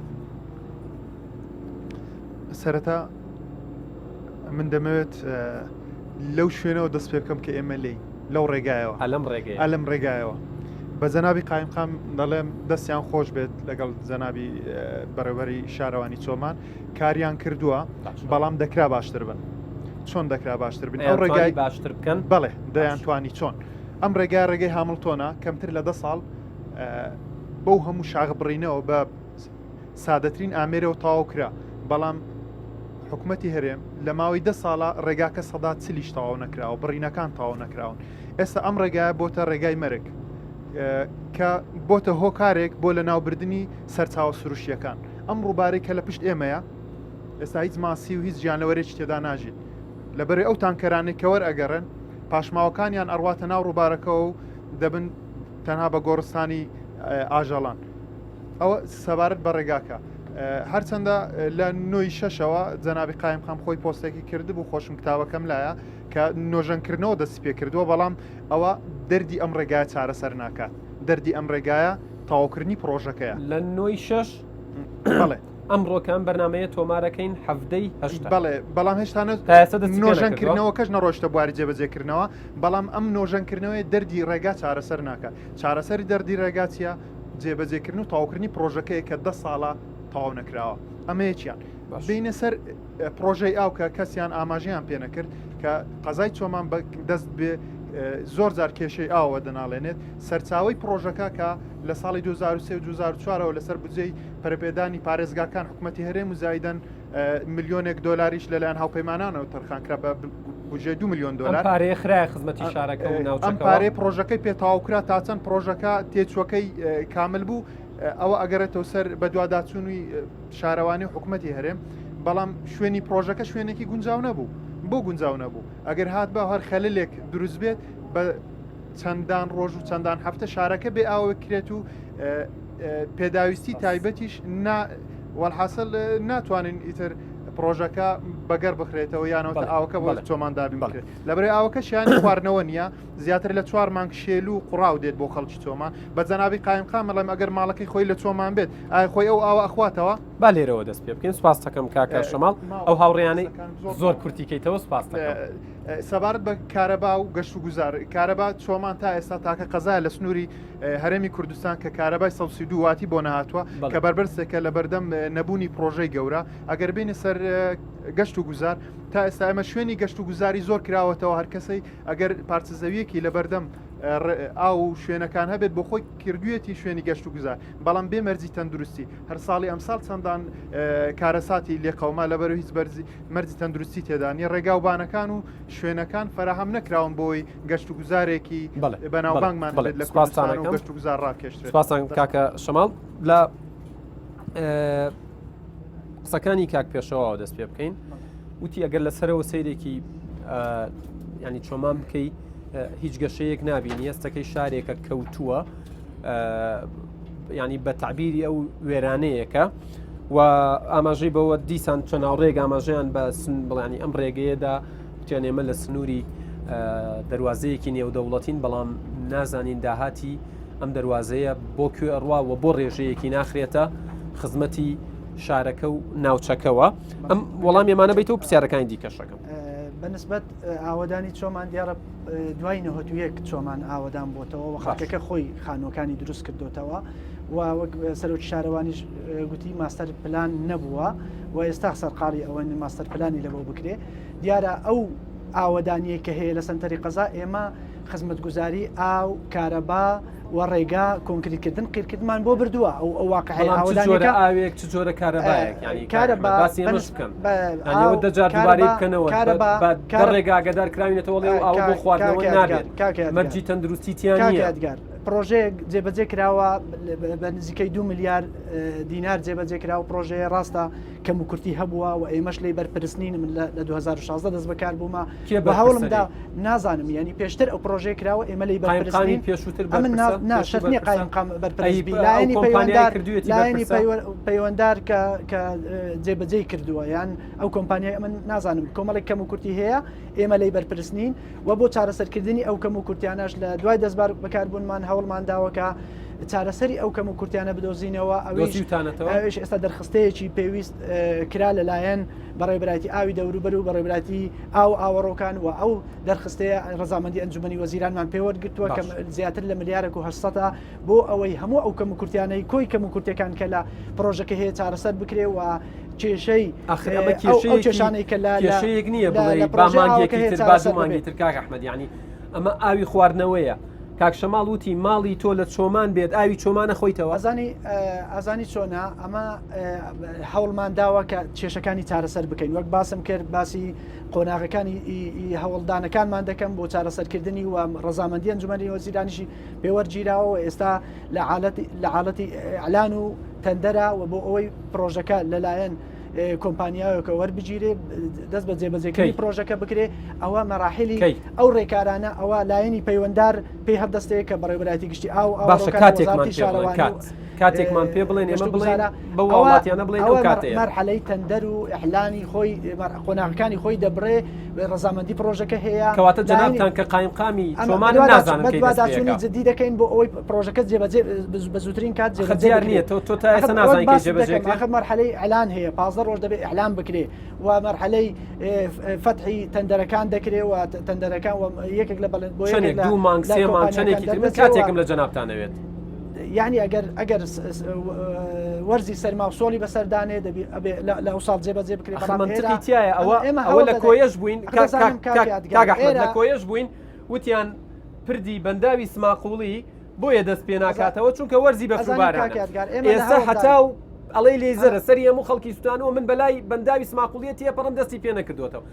[SPEAKER 6] سەرەتا من دەمەوێت لەو شوێنەوە دەست پێ بکەم کە ئێمە لێی لەو ڕێگایەوە
[SPEAKER 1] ئەلەم
[SPEAKER 6] ڕێگایەوە بە جەنابی قایمقام دەڵێم دەستیان خۆش بێت لەگەڵ جەنابی بەڕێوەری شارەوانی چۆمان کاریان کردووە بەڵام دەکرا باشتر بن چۆن دەکرا باشتر بن ئەو ڕێگای
[SPEAKER 1] باشتر بکەن
[SPEAKER 6] بەڵێ دەیانتوانی چۆن ئەم ڕێگای هامڵتۆنە کەمتر لە 10 ساڵ بەو هەموو شاغ بڕینەوە بە سادەترین ئامێرەوە تاوا کرا بەڵام حکوومەتی هەرێم لە ماوەی 10 ساڵە ڕێگاکە سەدا چلیش تاوا نەکراوە بڕینەکان تاوا نەکراون ئێستا ئەم ڕێگایە بۆتە ڕێگای مەرگ کە بۆتە هۆکارێک بۆ لە ناوبردننی سەرچاوە سروشیەکان ئەم ڕووبارەی کە لە پشت ئێمەیە ئێستا هیچ ماسی و هیچ گیانلەوەرێکی تێدا ناژین لەبەر ئەو تانکەرانێک کەوەر ئەگەڕن پاشماوەکانیان ئەڕواتە ناو ڕووبارەکەەوە و دەبن تەنها بە گۆڕستانی ئاژەڵان ئەوە سەبارەت بە ڕێگاکە هەرچەندە لە نوۆی شەشەوە جەنابی قایمقام خۆی پۆستێکی کرد بوو خۆشم کتابەکەم لایە کە نۆژەنکردنەوە دەستی پێ کردووە بەڵام ئەوە دەردی ئەم ڕێگایە چارەسەر ناکات دەردی ئەم ڕێگایە تاواکردنی پرۆژەکەیە
[SPEAKER 1] لە نوۆی شەش
[SPEAKER 6] بەڵێ
[SPEAKER 1] ئەمڕۆکان بەرنمەیە تۆمارەکەین هەفتەی هەشت
[SPEAKER 6] بەڵێ بەڵام هێشتانە نۆژەنکردنەوە کەش نەڕۆشتە بواری جێبەجێکردنەوە بەڵام ئەم نۆژەنکردنەوەی دەردی ڕێگا چارەسەر ناکات چارەسەری دەردی ڕێگاچیە جێبەجێکردن و تاواکردنی پرۆژەکەی کە 10 ساڵە تاوا نەکراوە ئەمە یەکیان بینە سەر پرۆژەی ئاو کە کەسیان ئاماژیان پێ نەکرد کە قەزای چۆمان دەست بێ زۆر جار کێشەی ئاوە دەناڵێنێت سەرچاوی پرۆژەکە کە لە ساڵی 2023-2004ەوە لەسەر بجێی پەرپێدانی پارێزگاکان حکوومەتی هەرێم و زایدەن ملیۆنێک دۆلاریش لەلایەن هاوپەیمانانەوە تەرخانکرا بە بجێ 2 میلیۆن دلار
[SPEAKER 1] پارەیە خراە خزمەتی شارەکە و ناوچەکە
[SPEAKER 6] ئەم پارەی پرۆژەکەی پێتاوکرا تا چەند پرۆژەکە تێچووەکەی کامل بوو ئەوە ئەگەرێتەوە سەر بە دوواداچوونی شارەوانی حکوومەتی هەرێم بەڵام شوێنی پرۆژەکە شوێنێکی گونجاو نەبوو بۆ گونجاو نەبوو ئەگەر هات بە هەر خەللێک دروست بێت بە چەندان ڕۆژ و چەندان هەفتە شارەکە بێ ئاوە کرێت و پێداویستی تایبەتیش وەڵحاصل ناتوانین ئیتر پرۆژەکە بەگەر بخرێتەوە یانەوە ئاوەکە بۆ چۆمان دابین بکرێت لەبەرێ ئاوەکە شیانی خواردنەوە نییە زیاتر لە 4 مانگ شێل و قوڕاو دێت بۆ خەڵکی چۆمان بە جەنابی قایمقام مەڵێم ئەگەر ماڵەکەی خۆی لە چۆمان بێت ئای خۆی ئەو ئاوە ئەخواتەوە
[SPEAKER 1] با لێرەوە دەست پێ بکەین سپاس دەکەم کاکە شەماڵ ئەو هاوڕێیانەی زۆر کورتیکەیتەوە سپاس دەکەم
[SPEAKER 6] سەبارەت بە کارەبا و گەشت و گوزار کارەبا چۆمان تا ئێستا تاکە قەزای لە سنووری هەرێمی کوردستان کە کارەبای 132 واتی بۆ نەهاتووە کە بەربەرسێکە لە بەردەم نەبوونی پرۆژەی گەورە ئەگەر بینە سەر گەشت و گوزار تا ئێستا ئەمە شوێنی گەشت و گوزاری زۆر کراوەتەوە هەر کەسەی ئەگەر پارچەزەویەکی لە بەردەم ئاو شوێنەکان هەبێت بۆ خۆی کردوێتی شوێنی گەشت و گوزار بەڵام بێ مەرجی تەندروستی هەر ساڵی ئەمساڵ چەندان کارەساتی لێقەوما لەبەر هیچ مەرجی تەندروستی تێدانی ڕێگاوبانەکان و شوێنەکان فراهەم نەکراون بۆی گەشت و گوزارێکی بەناوبانگمان لە کوردستان و گەشت و گوزار ڕاکێشترێت
[SPEAKER 1] سپاسان کاکە شەماڵ لە قسەکانی کاک پێشەوە دەست پێ بکەین وتی ئەگەر لەسەرەوە سەیرێکی ینی چۆمان بکەی هیچ گەشەیەک نبینی ئێستەکەی شارێکە کەوتووە ینی بە تعبیری ئەو وێرانەیەکە و ئاماژەی بەوە دیسان چۆن ناوڕێک ئاماژەیان بە بڵانی ئەم ڕێگەیەدا بتوانێمە لە سنووری دەواازەیەکی نێودەوڵەتین بەڵام نازانین داهاتی ئەم دەواازەیە بۆ کوێ ئەڕوا و بۆ ڕێژەیەکی ناخرێتە خزمەتی شارەکە و ناوچەکەەوە ئەم وەڵام ێمانە بیتەوە پرسیارەکانی دیکەشەکەم
[SPEAKER 2] بەنسبەت ئاوەدانی چۆمان دیارە دوای نەهۆتویەک چۆمان ئاوەدان بۆتەوە و خەڵکەکە خۆی خانووەکانی دروست کردوتەوە و وەک سەرۆکی شارەوانیش گوتی ماستەر پلان نەبووە و ئێستا سەرقاڵی ئەوەن ماستەر پلانی لەبەوە بکرێ دیارە ئەو ئاوەدانیە کە هەیە لە سنتەری قەزا ئێمە خزمەتگوزاری ئاو کارەبا و ڕێگا کۆنکریتکردن قیرکردمان بۆ بردووە ئەو واقعی
[SPEAKER 1] ئاوەدانەکە ئاوێک چ جۆرە کارەبایەک دەجار دوبارەی بکەنەوە ڕێگاگەدار کراوینێتەوە لێ ئاو بۆ خواردنەوە نابێت مەرجی تەندروستیتیان
[SPEAKER 2] یادگار پرۆژەیە جێبەجێ کراوە بە نزیکەی 2 میلیارد دینار جێبەجێ کراوە پرۆژەیە ڕاستە کەم و کورتی هەبووە و ئێمەش لی بەرپرسنین من لە 2016 دەست بەکار بوومە بە هەوڵمدا نازانم ینی پێشتر ئەو پرۆژەیە کراوە ئێمە لی بەرپرسنین
[SPEAKER 1] پێشووتر
[SPEAKER 2] ناشنی قایمقام بەرپرسبی لایەنی پەیوەنددار کە جێبەجێ کردووە یان ئەو کۆمپانیای ئەمە نازانم کۆمەڵێک کەم و کورتی هەیە ئێمە لی بەرپرسنین و بۆ چارەسەرکردنی ئەو کەم و کورتیانەش لە دوای دەستبار بەکاربوونمان هەوڵمان داوەکە چارەسەری ئەو کەم و کورتیانە بدۆزینەوە
[SPEAKER 1] دۆزیوتانەتەوە
[SPEAKER 2] ئەوش ئێستا دەرخستەیەکی پێویست کرا لەلایەن بەڕێبراتی ئاوی دەوروبەر و بەڕێبراتی ئاو ئاوەڕۆکان و ئەو دەرخستەیە ڕەزامەندی ئەنجومەنی وەزیرانمان پێوەرگرتووە کە زیاتر لە ملیارێک و 800 بۆ ئەوەی هەموو ئەو کەم و کورتیانەی کۆی کەم و کورتەکان کە لە پرۆژەکە هەیە چارەسەر بکرێ و کێشەی
[SPEAKER 1] کێشانەی کە کێشەیەک نییە بڵێ بامانگێکی تر بازمانگی تر کاک ئەحمەد یعنی ئەمە ئاوی خواردنەوەیە کاک شەماڵ وتی ماڵی تۆ لە چۆمان بێت ئاوی چۆمانە خۆیتەوە
[SPEAKER 2] ئازانی چۆنا ئەمە هەوڵمان داوە کە کێشەکانی چارەسەر بکەین وەک باسم کرد باسی قۆناغەکانی هەوڵدانەکانمان دەکەم بۆ چارەسەرکردنی و ڕەزامەندی ئەنجومەنی وەزیرانیشی پێوەرگیراوە ئێستا لە حاڵەتی ئەعلان و تەندەرە و بۆ ئەوەی پرۆژەکە لەلایەن کۆمپانیایەکە وەربگیرێ دەست بە جێبەجێکردنی پرۆژەکە بکرێ ئەوە مەراحلی ئەو ڕێکارانە ئەوە لایەنی پەیوەنددار پێی هەبدەستەیە کە بەڕێبەتی گشتی
[SPEAKER 1] باشە کاتێکمان پێ بڵێن ئێمە بڵێن بە وڵاتیانە بڵێن ئەو کاتێ
[SPEAKER 2] مەرحەلەی تەندەر و ئەحلانی خۆی قۆناغەکانی خۆی دەبڕێ ڕەزامەندی پرۆژەکە هەیە
[SPEAKER 1] کەواتە جەنابتان کە قایمقامی چۆمان
[SPEAKER 2] نازانن جددی دەکەین بۆ ئەوەی پرۆژەکە جێبەجێ بە زووترین کات
[SPEAKER 1] جێبەجێ نییە تۆ تا ئێستا نازانین کە جێبەجێ
[SPEAKER 2] مەرحەلەی ئەعلان هەیە 15 ڕۆژ دەبێت ئەعلان بکرێ و مەرحەلەی فەتحی تەندەرەکان دەکرێ و تەندەرەکان یەکێک لە بەڵێن بۆ
[SPEAKER 1] دوو مانگ سێ مانگ چەندێکی تر من کاتێکم لە جەنابتانەوێت
[SPEAKER 2] یعنی ئەگەر وەرزی سەرما و سۆڵی بەسەردانێ لە ئەو ساڵ جێبەجێ بکرێت
[SPEAKER 1] منتیایە ئەوە لە کۆیەش بووین لە کۆیەش بووین وتیان پردی بەنداوی سماقوڵی بۆیە دەست پێ ناکاتەوە چونکە وەرزی بەفروبارە ئێستا هەتاو ئەڵەی لێزەرە سەری هەموو خەڵکی سوستانەوە من بەلای بەنداوی سماقوڵیەتی پڕم دەستی پێ نەکردوێتەوە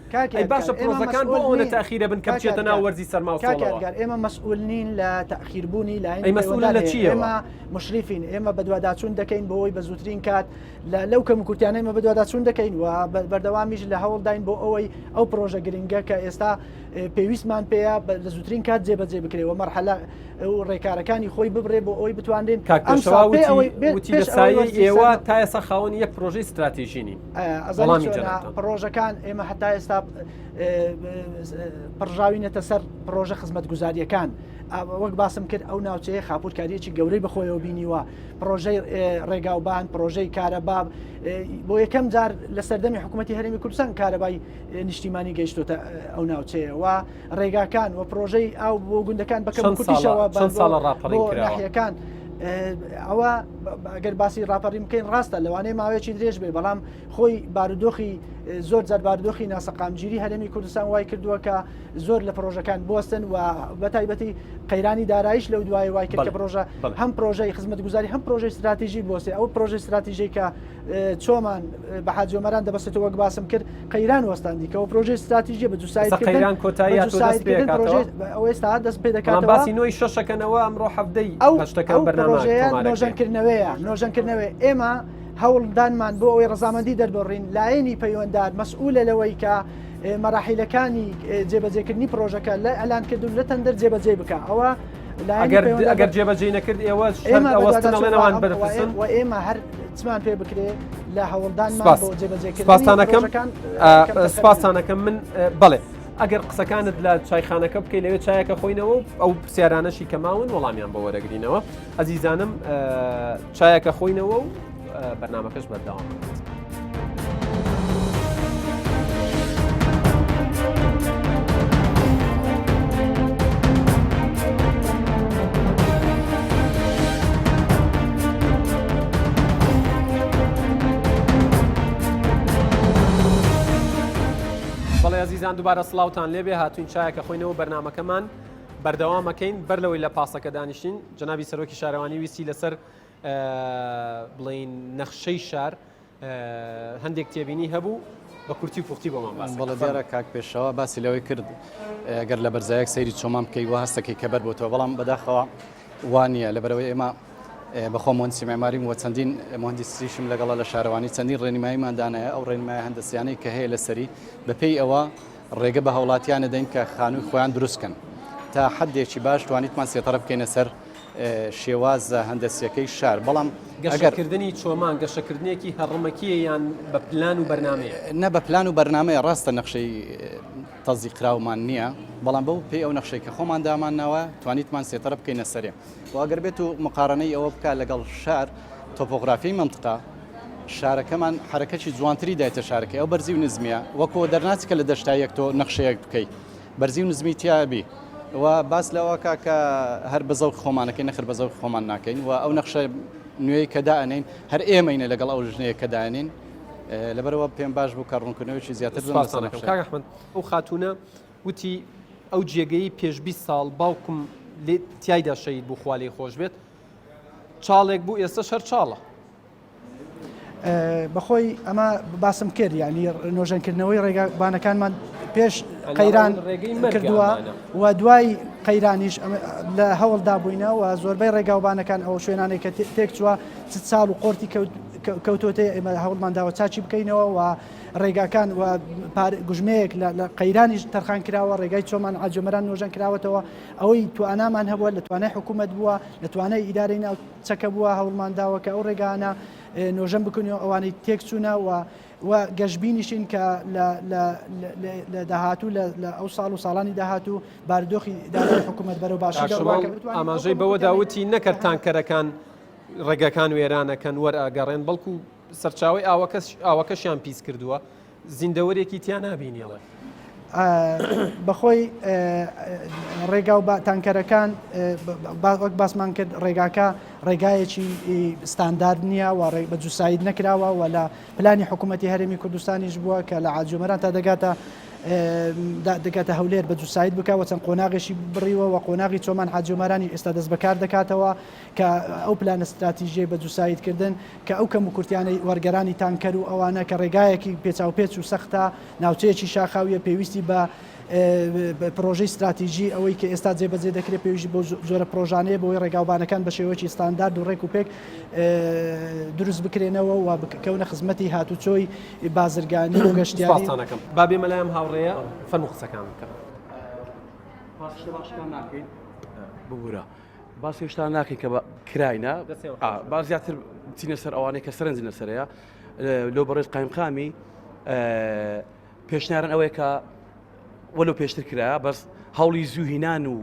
[SPEAKER 1] باشە پرۆژەکان بۆ ئەوە تاخیرە بن کە بچێتە ناو وەرزی سەرما و سۆڵەوە
[SPEAKER 2] ئێمە مەسئول نین لە تاخیربوونی
[SPEAKER 1] مەسئول لە چیە
[SPEAKER 2] ئێمە مشریفین ئێمە بەدواداچوون دەکەین بۆ ئەوی بە زووترین کات لەو کەم و کورتیانەی ئێمە بەدواداچوون دەکەین و بەردەوامیش لە هەوڵداین بۆ ئەوەی ئەو پرۆژە گرنگە کە ئێستا پێویستمان پێەیە لە زووترین کات جێبەجێ بکرێەوە مەرحەلە و ڕێکارەکانی خۆی ببڕێ بۆ ئەوی بتوانین
[SPEAKER 1] ئێوە تا ئێستا خاوەنی یەک پرۆژەی استراتیژینی
[SPEAKER 2] پرۆژەکان ئێمە هەتا ئێستا پڕژاوینەتە سەر پرۆژە خزمەتگوزاریەکان وەک باسم کرد ئەو ناوچەیە خاپورکاریەکی گەورەی بەخۆیەوە بینیوە پرۆژەی ڕێگاوبان پرۆژەی کارەباب بۆ یەکەم جار لە سەردەمی حکوومەتی هەرێمی کوردستان کارەبای نیشتیمانی گەیشتۆتە ئەو ناوچەیە و ڕێگاکان و پرۆژەی ئاو بۆ گوندەکان بەکەم کوردیشەوە ناحیەکان ئەوە ئەگەر باسی ڕاپەڕی بکەین ڕاستە لەوانەیە ماوەیەکی درێژ بێ بەڵام خۆی بارودۆخی زۆر جار بارودۆخی ناسەقامگیری هەرێمی کوردستان وای کردووە کە زۆر لە پرۆژەکان بوەستن و بەتایبەتی قەیرانی دارایش لەو دوای وای کرد کە پرۆژە هەم پرۆژەی خزمەتگوزاری هەم پرۆژەی استراتیژی بۆسێ ئەو پرۆژەی استراتیژی کە چۆمان بە حاجۆمەران دەبەستێتەوە وەک باسم کرد قەیران وەستاندی کەەوە پرۆژەی استراتیژی بە
[SPEAKER 1] قەیران کۆتایی
[SPEAKER 2] ئەو ئێستا دەست پێ دەکات
[SPEAKER 1] باسی نوۆی شەشەکەنەوە ئەمڕۆ هەفتەی ئەو هەشتەکان
[SPEAKER 2] بەرنامەیە نۆژەنکردنەوەیە ئێمە هەوڵدانمان بۆ ئەوەی ڕەزامەندی دەربڕین لایەنی پەیوەنددار مەسئولە لەوەی کە مەراحیلەکانی جێبەجێکردنی پرۆژەکە لە ئەلانکردن لە تەندەر جێبەجێ بکە ئەوە
[SPEAKER 1] ئەگەر جێبەجێ نەکرد ئێوە ئەوەستنەوەنەوەن بەرپرسن
[SPEAKER 2] و ئێمە هەر چمان پێ بکرێ لە هەوڵدانمان بۆ جێبەجێکردن
[SPEAKER 1] سپاسانەکەم من بڵێ ئەگەر قسەکانت لە چایخانەکە بکەی لەوێ چایەکە خۆینەوە ئەو پرسیارانەشی کەماون وەڵامیان بە وەرەگرینەوە ئەزیزانم چایەکە خۆینەوە و بەرنامەکەش بەردەوام بەڵێ عزیزان دووبارە سڵاوتان لێبێ هاتوین چایەکە خۆینەوە بەرنامەکەمان بەردەوامەکەین بەر لەوەی لە پاسەکە دانیشتین جەنابی سەرۆکی شارەوانی ویستی لەسەر بڵین نەخشەی شار هەندێک تێبینی هەبوو بە کورتی و پوختی بۆمان باس
[SPEAKER 3] بەڵێ دیارە کاک پێشەوە باسی لەوەی کرد ئەگەر لە بەرزایەک سەیری چۆمان بکەی وە هەستەکەی کە بەر بۆتەوە بەڵام بەداخەوە وانە لەبەرەوەی ئێمە بەخۆ مهندسی معماریم و چەندین مهندسیشم لەگەڵا لە شارەوانی چەندین ڕێنماییماندانایە ئەو ڕێنمای هەندسیانەی کە هەیە لەسەری بەپێی ئەوە ڕێگە بە هەوڵاتیانە دەین کە خانووی خۆیان دروستکەن تا حدێکی باش توانیتمان سێتەڕە بکەینە سەر شێوازە هەندەسیەکەی شار بەڵام
[SPEAKER 1] گەشتکردنی چۆمان گەشتکردنێکی هەڕمەکیە یان بە پلان و بەرنمەیە
[SPEAKER 3] نە بە پلان و بەرنمەیە ڕاستە نەخشەی تەزی قراومان نییە بەڵام بەو پێی ئەو نەخشەی کە خۆمان دامانناوە توانیتمان سێتەرە بکەینە سەرێ و ئەگەر بێت و مقارنەی ئەوە بکە لەگەڵ شار تۆپۆگرافیای منطقە شارەکەمان حرەکەی جوانتری دایتە شارەکەی ئەو بەرزی و نزمیە وەکو دەرناچی کە لە دەشتایەک تۆ نەخشەیەک بکەیت بەرزی و نزمی تیابی و باس لەوەکە کە هەر بەزەوق خۆمانەکەی نەخر بەزەوق خۆمان ناکەین و ئەو نەخشە نوێی کە دائنین هەر ئێمەینە لەگەڵ ئەو ژنەیە کە داێنین لەبەرەوە پێم باش بوو کە ڕوونکردنەوەی زیاتر
[SPEAKER 1] کاکەحمەد ئەو خاتونە وتی ئەو جێگەی پێش 20 ساڵ باوکم لێ تایدا شەید بوو خوا لێی خۆش بێت چاڵێک بوو ئێستا شەر چاڵە
[SPEAKER 2] بەخۆی ئەمە باسم کرد ینی نۆژەنکردنەوەی ڕێگەبانەکانمان پێش قەیران کردووە و دوای قەیرانیش لە هەوڵدا بووینە و زۆربەی ڕێگاوبانەکان ئەو شوێنانێک کە تێک چووە ساڵ و قۆرتی کەوتۆتێ ئێمە هەوڵمانداوە چاچی بکەینەوە و ڕێگاکان و گوژمەیەک لە قەیرانیش تەرخان کراوە ڕێگای چۆمان ئاجۆمەران نۆژەن کراوەتەوە ئەوەی توانامان هەبووە لە توانای حکوومەت بووە لە توانای ئیدارەی ناو چەکە بووە هەوڵمانداوە کە ئەو ڕێگانە نۆژەم بکنەوە ئەوانەی تێک چوونە و گەشتبینیشین کە لە داهاتوو لە ئەو ساڵ و ساڵانی داهاتوو بارودۆخی ئیدارەی حکوومەت بەرەو باشی
[SPEAKER 1] ئاماژەی بەوە داوتی نەکرد تانکەرەکان ڕێگەکان وێرانەکەن وەرئاگەڕێن بەڵکو سەرچاوی ئاوەکەشیان پیس کردووە زیندەوەرێکی تیان نابینیڵێ
[SPEAKER 2] بەخۆی ڕێگا و تانکەرەکان وەک باسمان کرد ڕێگاکە ڕێگایەکی ستاندارد نییە و بە جوسایید نەکراوە و لە پلانی حکوومەتی هەرێمی کوردستانیش بووە کە لە عاجۆمەران تا دەگاتە هەولێر بە جوسایید بکەوە چەند قۆناغێکی بڕیوە و قۆناغی چۆمان حاجۆمەرانی ئێستا دەست بەکار دەکاتەوە کە ئەو پلانە استراتیژیە بە جوسایدکردن کە ئەو کەم و کورتیانەی وەرگەرانی تانکەر و ئەوانە کە ڕێگایەکی پێچاوپێچ و سەختە ناوچەیەکی شاخاویە پێویستی بە پرۆژەی استراتیژی ئەوەی کە ئێستا جێبەجێ دەکرێت پێویستی بۆ زۆرە پرۆژانەیە بۆی ڕێگاوبانەکان بە شێوەیەکی ستاندارد و ڕێک و پێک دروست بکرێنەوە و بکەونە خزمەتی هاتوچۆی بازرگانی و گەشتیاری
[SPEAKER 1] بابێ مەلایەم هاوڕێیە فەرموو قسەکان بکەن
[SPEAKER 7] باشتان ناکەین ببوورە باسی شتان ناکەین کە کراینە با زیاتر چینە سەر ئەوانەی کە سەرنجنە سەرەیە لۆ بەڕێز قایمقامی پێشنیارن ئەوەیە کە وەلو پێشتر کرایە بەس هەوڵی زوو هینان و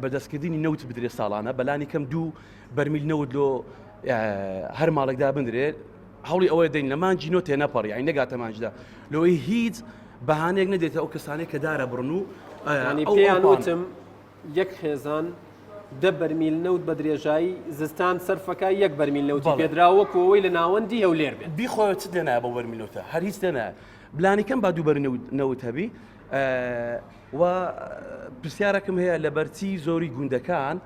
[SPEAKER 7] بەدەستکردنی نەوت بدرێت ساڵانە بەلانی کەم 2 بەرمیل نەوت لۆ هەر ماڵێکدا بندرێت هەوڵی ئەوەیە دەین لە مانجی نۆ تێنەپەڕ یانی نەگاتە مانجدا لەوەی هیچ بەهانەیەک نەدێتە ئەو کەسانەی کە دارە بڕن و
[SPEAKER 1] پێیان وتم یەک خێزان 10 بەرمیل نەوت بە درێژایی زستان سەرفەکە 1 بەرمیل نەوتی پێدراوەکو ئەوەی لە ناوەندی هەولێر بێت
[SPEAKER 7] بیخۆیت چ دێنایە بە بەرمیلۆتە هەر هیچ دێنایە بلانی کەم با 2 بەرنەوت هەبی و پرسیارەکەم هەیە لە بەرچی زۆری گوندەکان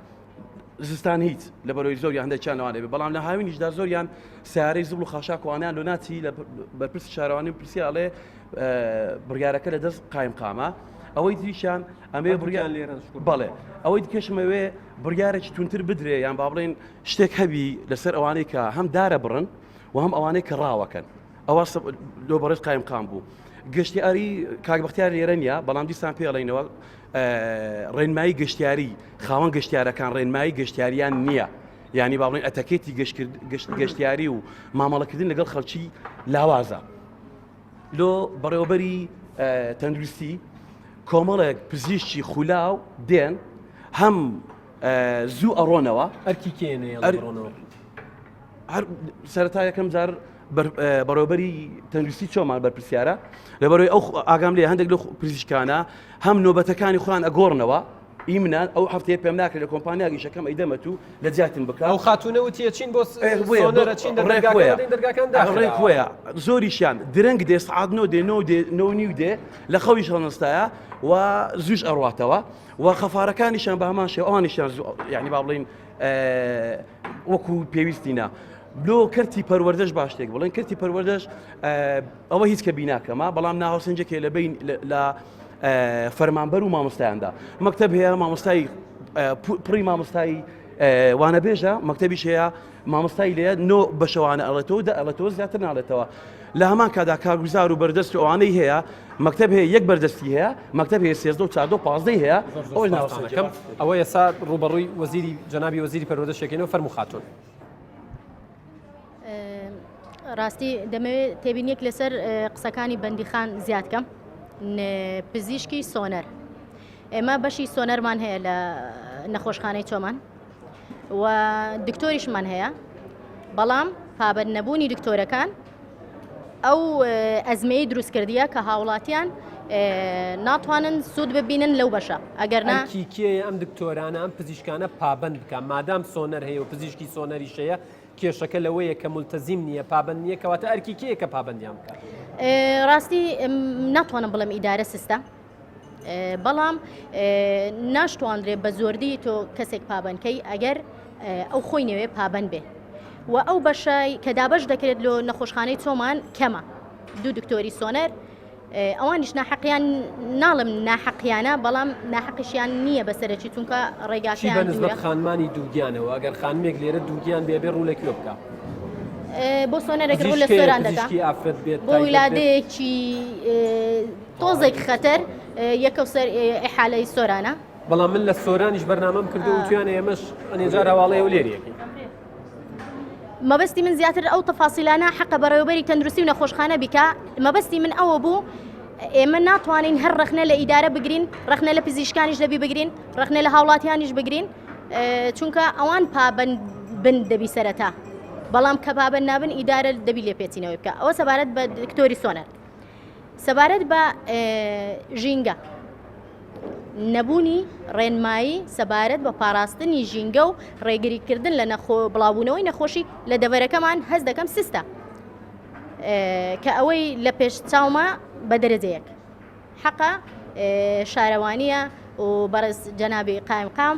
[SPEAKER 7] زستان هیچ لە بەرۆی زۆری هەندێکیانوانێ بەڵام لە هاوینیشدا زۆریان سیارەی زوڵ و خاشاکوانیان لە ناچی لە بەرپرس شارەوانی پرسیاڵێ بڕیارەکە لە دەست قایمقامە ئەوەی دیشان ئەمێ بڕیان لێرن بەڵێ ئەوەی دیکەشمەوێ بڕیارێکی تونتر بدرێ یان با بڵێن شتێک هەبی لەسەر ئەوانەی کە هەم دارە بڕن و هەم ئەوانەی کە ڕاوەکەن ئەوە لۆ بەڕێز قایمقام بوو گەشتیاری کاکبەختیار لێرە نیە بەڵام دیسان پێڵێنەوە ڕێنمایی گەشتیاری خاوەن گەشتیارەکان ڕێنمایی گەشتیاریان نییە یعنی با بڵێن ئەتەکێتی گەشتیاری و مامەڵەکردن لەگەڵ خەڵکی لاوازە لۆ بەڕێوەبەری تەندروستی کۆمەڵێک پزیشکی خولاو دێن هەم زوو ئەڕۆنەوە
[SPEAKER 1] ئەرکی کێنێ
[SPEAKER 7] هەر سەرەتا یەکەم جار بەڕێوەبەری تەندروستی چۆمان بەرپرسیارە لەبەرەوەی ئەو ئاگام لێ هەندێک لە پزیشکانە هەم نۆبەتەکانی خۆیان ئەگۆڕنەوە ئیمنان ئەو هەفتەیە پێم ناکرێت لە کۆمپانیاگی شەکەم ئەیدەمەت و لە جیاتم بکە
[SPEAKER 1] ئەو خاتونەوتیە چین بۆ
[SPEAKER 7] ڕێکوەیە زۆریشیان درەنگ دێ سعات نۆ دێ نۆ دێ لە خەوی شەڵنستایە و زوش ئەڕواتەوە و خەفارەکانیشان بە هەمان شێ ئەوانیشیان یعنی با بڵین وەکو پێویستینە بلۆ کەرتی پەروەردەش باش شتێک بڵێن کەرتی پەروەردەش ئەوە هیچ کە بیناکەمە بەڵام ناوەسەنجێکێ لە بین لە فەرمانبەر و مامۆستایاندا مەکتەب هەیە مامۆستای پڕی مامۆستای وانە بێژە مەکتەبیش هەیە مامۆستای لێ نۆ بەشەوانە ئەڵێتەوە ئەڵێتەوە زیاتر ناڵێتەوە لە هەمان کادا کارگوزار و بەردەست ئەوانەی هەیە مەکتەب هەیە یەک بەردەستی هەیە مەکتەب هەیە 13 و 14 و 15 هەیە ئەوەی ناوەکەم
[SPEAKER 1] ئەوە ئێستا ڕوبەڕووی وەزیری جەنابی وەزیری پەروەردەشتێکێنەوە فەرموو خاتون
[SPEAKER 8] ڕاستی دەمەوێت تێبینیەک لەسەر قسەکانی بەندیخان زیاد بکەم پزیشکی سۆنەر ئێمە بەشی سۆنەرمان هەیە لە نەخۆشخانەی چۆمان و دکتۆریشمان هەیە بەڵام پابەند نەبوونی دکتۆرەکان ئەو ئەزمەی دروستکردیە کە هاوڵاتیان ناتوانن سوود ببینن لەو بەشە ئەگەر
[SPEAKER 1] کێ ئەم دکتۆرانە ئەم پزیشکانە پابند بکە مادام سۆنەر هەیە و پزیشکی سۆنەریشەیە کێشەکە لەوەیە کە مولتەزیم نییە پابند نییە کەواتە ئەرکی کێیە کە پابندیان بکات
[SPEAKER 8] ڕاستی ناتوانم بڵێم ئیدارە سستە بەڵام ناشتواندرێ بە زۆردی تۆ کەسێک پابندکەی ئەگەر ئەو خۆی نوێ پابند بێ و ئەو بەشای کە دابش دەکرێت لە نەخۆشخانەی چۆمان کەمە دوو دکتۆری سۆنەر ئەوانیش ناحەقیان ناڵم ناحەقیانە بەڵام ناحەقیشیان نییە بەسەرەکی چونکە ڕێگاکەیان
[SPEAKER 1] بەنسبەت خانمانی دووگیانەوە ئەگەر خانمێک لێرە دووگیان بێبێ ڕوولێکی بکە
[SPEAKER 8] بۆ سۆنەرێک ڕوو لە سۆران دەکات بۆ ویلادەیەکی تۆزێک خەتەر یەکە سەر ئیحالەی سۆرانە
[SPEAKER 1] بەڵام من لە سۆرانیش بەرنامەم کردو و توانێ ئێمەش ئەنێجار هەواڵەیە و لێریەکەی
[SPEAKER 8] مەبەستی من زیاتر ئەو تەفاسیلانە حەقە بەڕێوەبەری تەندروستی و نەخۆشخانە بیکە مەبەستی من ئەوە بوو ئێمە ناتوانین هەر ڕخنە لە ئیدارە بگرین ڕخنە لە پزیشکانیش دەبی بگرین ڕخنە لە هاوڵاتیانیش بگرین چونکە ئەوان پابند بن دەبی سەرەتا بەڵام کە پابند نابن ئیدارە دەبی لێ پێچینەوەی بکە ئەوە سەبارەت بە دکتۆری سۆنەر سەبارەت بە ژینگە نەبوونی ڕێنمایی سەبارەت بە پاراستنی ژینگە و ڕێگریکردن لە بڵاوبوونەوەی نەخۆشی لە دەڤەرەکەمان هەست دەکەم سستە کە ئەوەی لە پێش چاومە بە دەرەجەیەک حەقا شارەوانیە و بەڕێز جەنابی قایمقام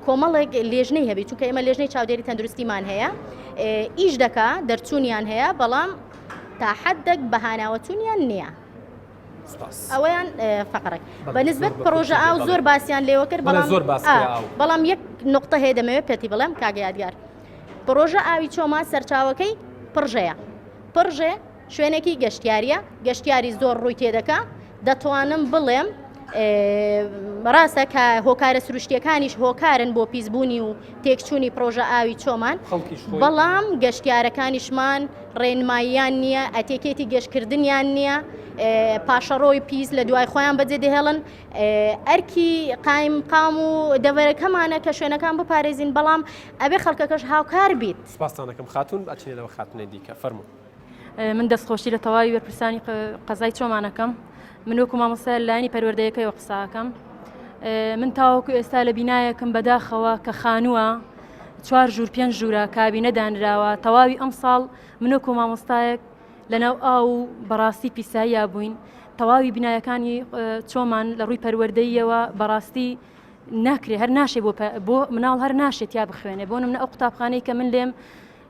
[SPEAKER 8] کۆمەڵێک لێژنەی هەبی چونکە ئێمە لێژنەی چاودێری تەندروستیمان هەیە ئیش دەکا دەرچوونیان هەیە بەڵام تا حەدێک بەهاناوەچوونیان نییە ئەوەیان فقڕێک بەنسبەت پرۆژە ئاو زۆر باسییان لێوە کرد بەڵام یەک نقطە هەیە دەمەوێت پێتی بڵێم کاگەیادگار پرۆژە ئاوی چۆما سەرچاوەکەی پڕژەیە پڕژێ شوێنێکی گەشتیاریە گەشتیاری زۆر ڕووی تێدەکا دەتوانم بڵێم ڕاستە کە هۆکارە سروشتیەکانیش هۆکارن بۆ پیسبوونی و تێکچوونی پرۆژە ئاوی چۆمان بەڵام گەشتیارەکانیشمان ڕێنماییان نییە ئەتێکێتی گەشتکردنیان نییە پاشەڕۆی پیس لە دوای خۆیان بەجێ دەهێڵن ئەرکی قایمقام و دەڤەرەکەمانە کە شوێنەکان بپارێزین بەڵام ئەبێ خەڵکەکەش هاوکار بیت
[SPEAKER 1] سپاسانەکەم خاتون ئەچێنە لەوە خاتونێ دیکە فەرموو
[SPEAKER 9] من دەستخۆشی لە تەواوی وەرپرسانی قەزای چۆمانەکەم من وەکو مامۆستا لایانی پەروەردەیەکەوە قساکەم من تاوەکو ئێستا لە بینایەکەم بەداخەوە کە خانووە 4 ژوور 5 ژوورە کابینە دانراوە تەواوی ئەم ساڵ من وەکو مامۆستایەک لەناو ئاو و بەڕاستی پیساییە بووین تەواوی بینایەکانی چۆمان لە ڕووی پەروەردەیەوە بەڕاستی ناکرێ هەر ناشێ بۆ مناڵ هەر ناشێت یا بخوێنێ بۆ من ئەو قوتابخانەی کە من لێم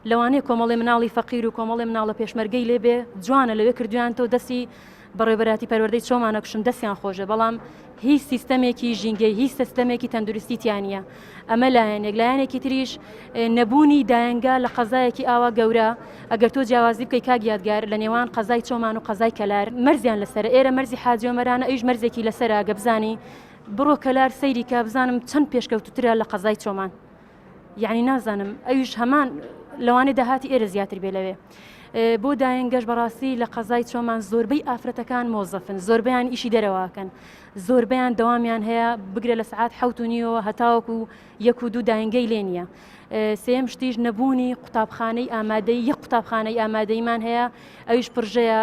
[SPEAKER 9] لەوانەیە کۆمەڵی مناڵی فەقیر و کۆمەڵی مناڵە پێشمەرگەی لێبێ جوانە لەوێ کردویانەوە دەستی بەڕێبەراتی پەروەردەی چۆمانە کوشن دەستیان خۆشە بەڵام هیچ سیستەمێکی ژینگەی هیچ سیستەمێکی تەندروستیتیانە ئەمە لایەنێک لایەنێکی تریش نەبوونی دایەنگا لە قەزایەکی ئاوا گەورە ئەگەر تۆ جیاوازی بکەی کاک یادگار لە نێوان قەزای چۆمان و قەزای کەلار مەرزیان لەسەر ئێرە مەرزی حاجۆمەرانە ئەویش مەرزێکی لەسەرە گەبزانی بڕۆ کەلار سەیری کە بزانم چەند پێشکەوتوترە لە قەزای چۆمان یعنی نازانم ئەویش هەمان لەوانەیە داهاتی ئێرە زیاتر بێ لەوێ بۆ دایەنگەش بەڕاستی لە قەزای چۆمان زۆربەی ئافرەتەکان مۆزەفن زۆربیان ئیشی دەرەوەکەن زۆربیان دەوامیان هەیە بگرێت لە سعات 7:30 هەتاوەکو 1 و 2 دایەنگەی لێ نییە سێم شتیش نەبوونی قوتابخانەی ئامادەی یەک قوتابخانەی ئامادەیمان هەیە ئەویش پڕژەیە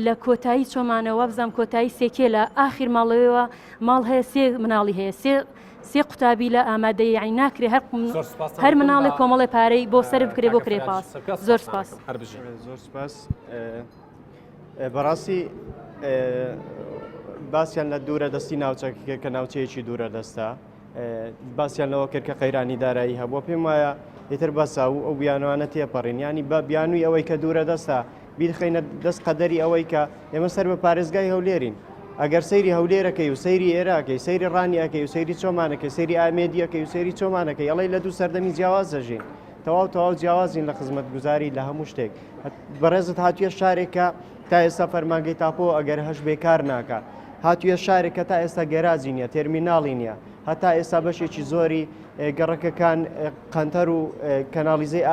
[SPEAKER 9] لە کۆتایی چۆمانەوە بزانام کۆتایی سێکێ لە ئاخیر ماڵەوەیەوە ماڵ هەیە سێ مناڵی هەیە سێ قوتابی لە ئامادەی یعنی ناکرێ هەر مناڵی کۆمەڵی پارەی بۆ سەر بکرێ بۆ کرێ پاس زۆر سپاس
[SPEAKER 10] زۆر سپاس بەڕاستی باسییان لە دوورە دەستی ناوچەکە کە ناوچەیەکی دوورە دەستا باسییان لەوە کرد کە قەیرانی دارایی هەبووە پێم وایە ئیتر بەسا و ئەو بیانوانە تێپەڕین ینی بە بیانووی ئەوەی کە دوورە دەستا بیرخینە دەست قەدەری ئەوەی کە ئێمە سەر بە پارێزگای هەولێرین ئەگەر سەیری هەولێرەکەی و سەیری ئێراکەی سەیری ڕانیەکەی و سەیری چۆمانەکەی سەیری ئامێدیەکەی و سەیری چۆمانەکەی ئەڵی لە دوو سەردەمی جیاواز دەژین تەواو جیاوازین لە خزمەت گوزاری لە هەموو شتێک بەڕێزت هاتوویە شارێکە تا ئێستا فەرمانگەی تاپۆ ئەگەر هەش بێکار ناکە هاتوویە شارێکە تا ئێستا گەرازی نییە تێرمیناڵی نییە هەتا ئێستا بەشێکی زۆری گەڕەکەکان قەنتەر و کەناڵیزەی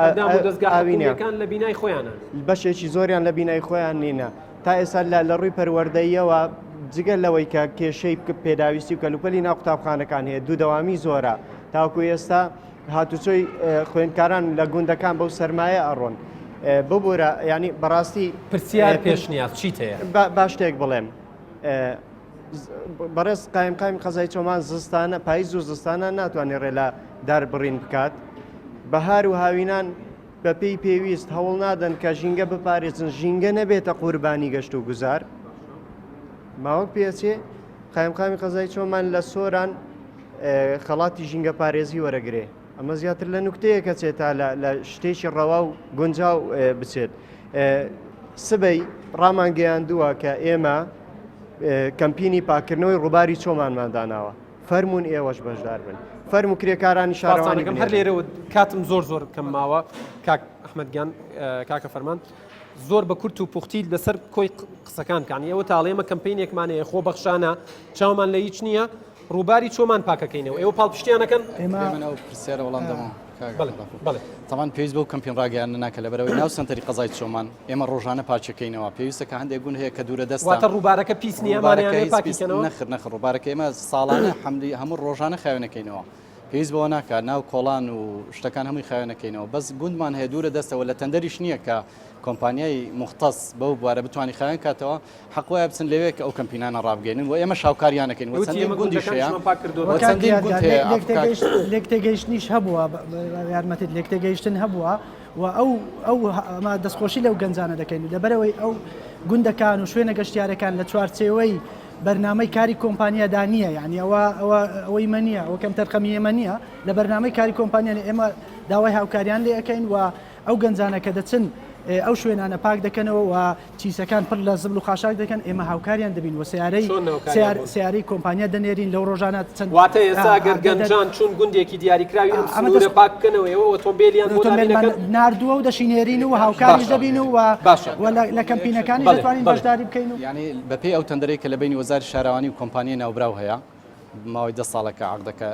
[SPEAKER 1] ئاوینەکان لە بینای خۆیانە
[SPEAKER 10] بەشێکی زۆریان لە بینای خۆیان نینە تا ئێستا لە ڕووی پەروەردەیەوە جگەل لەوەی کە کێشەی پێداویستی و کەلوپەلی ناو قوتابخانەکان هەیە دوو دەوامی زۆرە تاوکو ئێستا هاتوچۆی خوێندکاران لە گوندەکان بەو سەرمایە ئەڕۆن ببوورە ینی بەڕاستی
[SPEAKER 1] پرسیار پێشنیاز چیت هەیە
[SPEAKER 10] باش شتێک بڵێم بەڕێز قایمقامی قەزای چۆمان زستانە پاییز و زستانە ناتوانێت ڕێلا دار بڕین بکات بەهار و هاوینان بە پێی پێویست هەوڵ نادەن کە ژینگە بپارێزن ژینگە نەبێتە قوربانی گەشت و گوزار ماوەک پێچێ قایمقامی قەزای چۆمان لە سۆران خەڵاتی ژینگە پارێزی وەرەگرێ ئەمە زیاتر لە نوکتەیە کە چێتە لە شتێکی ڕەوا و گونجاو بچێت سبەی ڕامانگەیاندووە کە ئێمە کەمپینی پاکردنەوەی ڕووباری چۆمانمانداناوە فەرمونون ئێوەش بەشدار بن فەرم و کرێکارانی شارەوانەکەم
[SPEAKER 1] هەر لێرەوە کاتم زۆر کەم ماوە کاک ئەحمەدگیان کاکە فەرمان زۆر بە کورت و پوختی لەسەر کۆی قسەکان کانی ئێوە تاڵێمە کەمپینێکمانەیە خۆ بەخشانە چاومان لە هیچ نییە ڕووباری چۆمان پاکەکەینەوە ئێوە پاڵپشتیانەکەن
[SPEAKER 3] پرسیارە وەڵام دەمەوە
[SPEAKER 1] تاوان
[SPEAKER 3] پێویست بەو کەمپین ڕاگەیان ناکە لە بەرەوەی ناو سنتەری قەزای چۆمان ئێمە ڕۆژانە پاچەکەینەوە پێویستە کە هەندێک گون هەیە کە دوورە دەستە
[SPEAKER 1] ڕووبارەکە پیس نییەمانەکەینەوە
[SPEAKER 3] نەخر ڕووبارەکە ئێمە ساڵانە حملی هەموو ڕۆژانە خاوێنەکەینەوە پێویست بەوە ناکە ناو کۆڵان و شتەکان هەمووی خاوێنەکەینەوە بەس گوندمان هەیە دوورە دەستەوە لە تەندەریش نییە کە کۆمپانیای مختص بەو بوارە بتوانانی خاوێن کاتەوە حەقوایە بچن لەوێ کە ئەو کەمپینانە ڕابگەێنن و ئێمە شاوکاریانەکەین
[SPEAKER 2] لێک تێگەیشتنیش هەبووە یارمەتت لێک تێگەیشتن هەبووە و ئەو دەستخۆشی لەو گەنجانە دەکەین لەبەرەوەی ئەو گوندەکان و شوێنە گەشتیارەکان لە چوارچێوەی بەرنامەی کاری کۆمپانیادا نییە یعنی ئەوەی مەنیە ئەوە کەم تەرخەمی ئێمە نییە لە بەرنامەی کاری کۆمپانیان ئێمە داوای هاوکاریان لێ ئەەکەین و ئەو گەنجانە کە دەچن ئەو شوێنانە پاک دەکەنەوە و چیسەکان پڕ لە زبل و خاشاک دەکەن ئێمە هاوکاریان دەبین و سیارەی کۆمپانیا دەنێرین لەو ڕۆژانە چەند
[SPEAKER 1] واتە ئێستا گەر گەنجان چون گوندێکی دیاریکراوی ئەم سنوورە پاککەنەوە ئێوە ئۆتۆمبیلیان
[SPEAKER 2] نردووە و دەشینێرین و هاوکاریش دەبین و لە کەمپینەکانی دەتوانین بەشداری بکەین و
[SPEAKER 3] ینی بەپێی ئەو تەندەرەی کە لە بینی وەزاری شارەوانی و کۆمپانیای ناوبراو هەیە ماوەی 10 ساڵەکە عقدەکە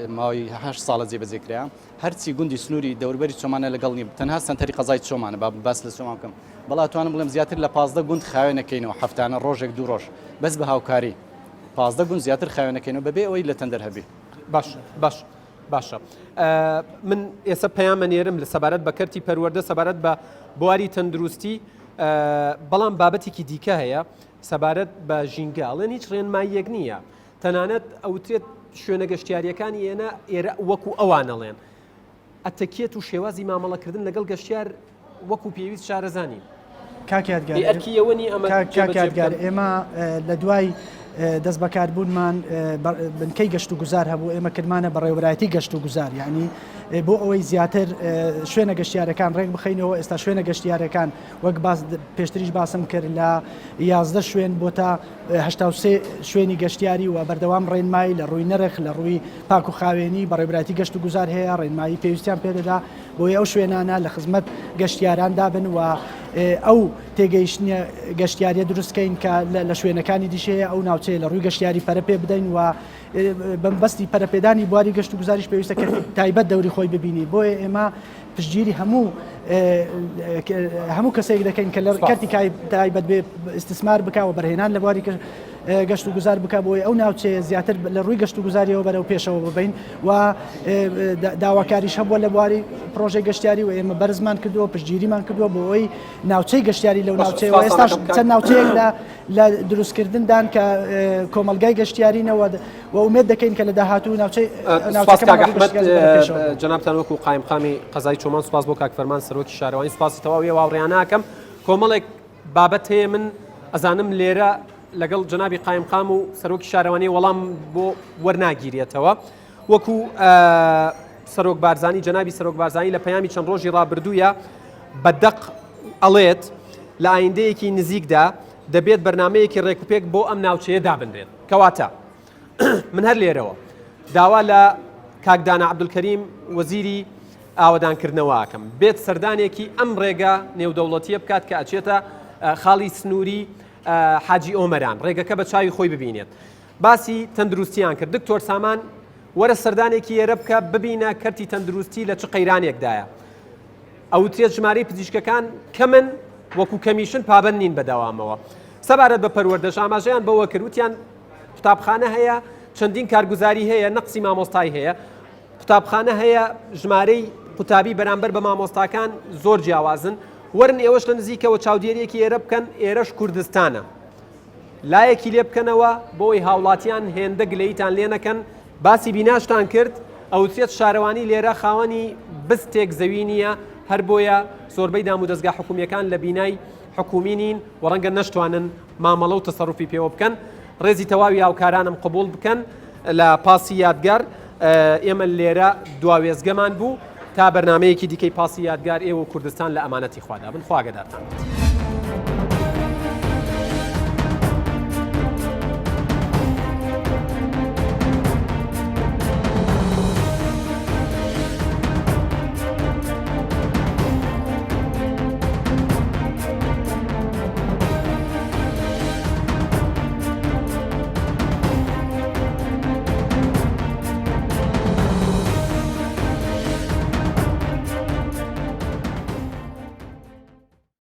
[SPEAKER 3] ماوەی 8 ساڵە جێبەجێکرا هەرچی گوندی سنووری دەوروبەری چۆمانە لەگەڵ نیە تەنها سنتەری قەزای چۆمانە باس لە چۆمان بکەم بەڵام توانم بڵێم زیاتر لە 15 گوند خاوێنەکەینەوە هەفتانە ڕۆژێک دوو ڕۆژ بەس بە هاوکاری 15 گوند زیاتر خاوێنەکەینەوە بەبێ ئەوەی لە تەندەر هەبێ
[SPEAKER 1] باشە من ئێستا پەیامە نێرم لە سەبارەت بە کەرتی پەروەردە سەبارەت بە بواری تەندروستی بەڵام بابەتێکی دیکە هەیە سەبارەت بە ژینگاڵێن هیچ ڕێنماییەک نییە تەنانەت ئەوترێت شوێنە گەشتیاریەکانی ئێرە وەکو ئەوانەڵێن ئەتەکێت و شێوازی مامەڵەکردن لەگەڵ گەشتیار وەکو پێویست شارەزانی
[SPEAKER 2] کاکیادگاری ئێمە لە دوای دەست بەکاربوونمان بنکەی گەشت و گوزار هەبوو ئێمە کردمانە بەڕێوەبەرایەتی گەشت و گوزار یعنی بۆ ئەوەی زیاتر شوێنە گەشتیارەکان ڕێک بخەینەوە ئێستا شوێنە گەشتیارەکان وەک پێشتریش باسم کرد لە 11 شوێن بۆ تا 83 شوێنی گەشتیاری و بەردەوام ڕێنمایی لە ڕووی نرخ لە ڕووی پاک و خاوێنی بەڕێوەبەرایەتی گەشت و گوزار هەیە ڕێنمایی پێویستیان پێدەدا بۆی ئەو شوێنانە لە خزمەت گەشتیاران دابن و ئەو تێگەیشتنی گەشتیاریە دروستکەین کە لە شوێنەکانی دیشەیە ئەو ناوچەیە لە ڕووی گەشتیاری پەرەپێ بدەین و بەمبەستی پەرەپێدانی بواری گەشت و گوزاریش پێویستە کە تایبەت دەوری خۆی ببینی بۆیە ئێمە پشتگیری هەموو کەسێک دەکەین کە لە کەرتی تایبەت بێ استثمار بکەوە بەرهێنان لە بواری گەشت و گوزار بکە بۆی ئەو ناوچەیە زیاتر لە ڕووی گەشت و گوزاریەوە بەرەو پێشەوە ببین و داواکاریش هەبووە لە بواری پرۆژەی گەشتیاری و ئێمە بەرزمان کردووە پشتگیریمان کردووە بۆ ئەوەی ناوچەی گەشتیاری لەو ناوچەیە ئێستا چەند ناوچەیەک لە دروستکردندان کە کۆمەلگای گەشتیارینەوە و ئومێد دەکەین کە لە داهاتوو
[SPEAKER 1] جەنابتان وەکو قایمقامی قەزای چۆمان سوپاس بۆ کاک فەرمان سەرۆکی شارەوانی سوپاسی تەواوی واوڕێیان ناکەم کۆمەڵێک بابەت هەیە من ئەزانم لێرە لەگەڵ جەنابی قایمقام و سەرۆکی شارەوانی وەڵام بۆ وەرناگیرێتەوە وەکو سەرۆک بارزانی جەنابی سەرۆک بارزانی لە پەیامی چەند ڕۆژی ڕابردوویە بەدەق ئەڵێت لە ئایندەیەکی نزیکدا دەبێت بەرنمەیەکی ڕێکوپێک بۆ ئەم ناوچەیە دابنرێت کەواتە من هەر لێرەوە داوا لە کاکدانا عەبدولکەریم وەزیری ئاوەدانکردنەوەکەم بێت سەردانێکی ئەم ڕێگە نێودەوڵەتیە بکات کە ئەچێتە خاڵی سنووری حاجی ئۆمەران ڕێگەکە بە چاوی خۆی ببینێت باسی تەندروستیان کرد دکتۆر سامان وەرە سەردانێکی ئێرە بکە ببینە کەرتی تەندروستی لە چ قەیرانێکدایە ئەوترێت ژمارەی پزیشکەکان کەمن وەکو کەمیشن پابەند نین بەداوامەوە سەبارەت بە پەروەردەش ئاماژەیان بەوە کردوتیان قوتابخانە هەیە چەندین کارگوزاری هەیە نەقسی مامۆستای هەیە قوتابخانە هەیە ژمارەی قوتابی بەرامبەر بە مامۆستاکان زۆر جیاوازن وەرن ئێوەش لە نزیکەوە چاودێریەکی ئێرە بکەن ئێرەش کوردستانە لایەکی لێ بکەنەوە بۆی هاوڵاتیان هێندە گلەیتان لێ نەکەن باسی بیناشتان کرد ئەوترێت شارەوانی لێرە خاوەنی بستێک زەوی نییە هەر بۆیە زۆربەی دام و دەستگا حکومیەکان لە بینای حکومی نین و ڕەنگە نەشتوانن مامەڵە و تەسەڕوفی پێوە بکەن ڕێزی تەواوی هاوکارانم قبول بکەن لە پاسی یادگار ئێمە لێرە دواوێزگەمان بوو تا بەرنمەیەکی دیکەی پاسی یادگار ئێوە کوردستان لە ئەمانەتی خوادا بن خواگەدارتان.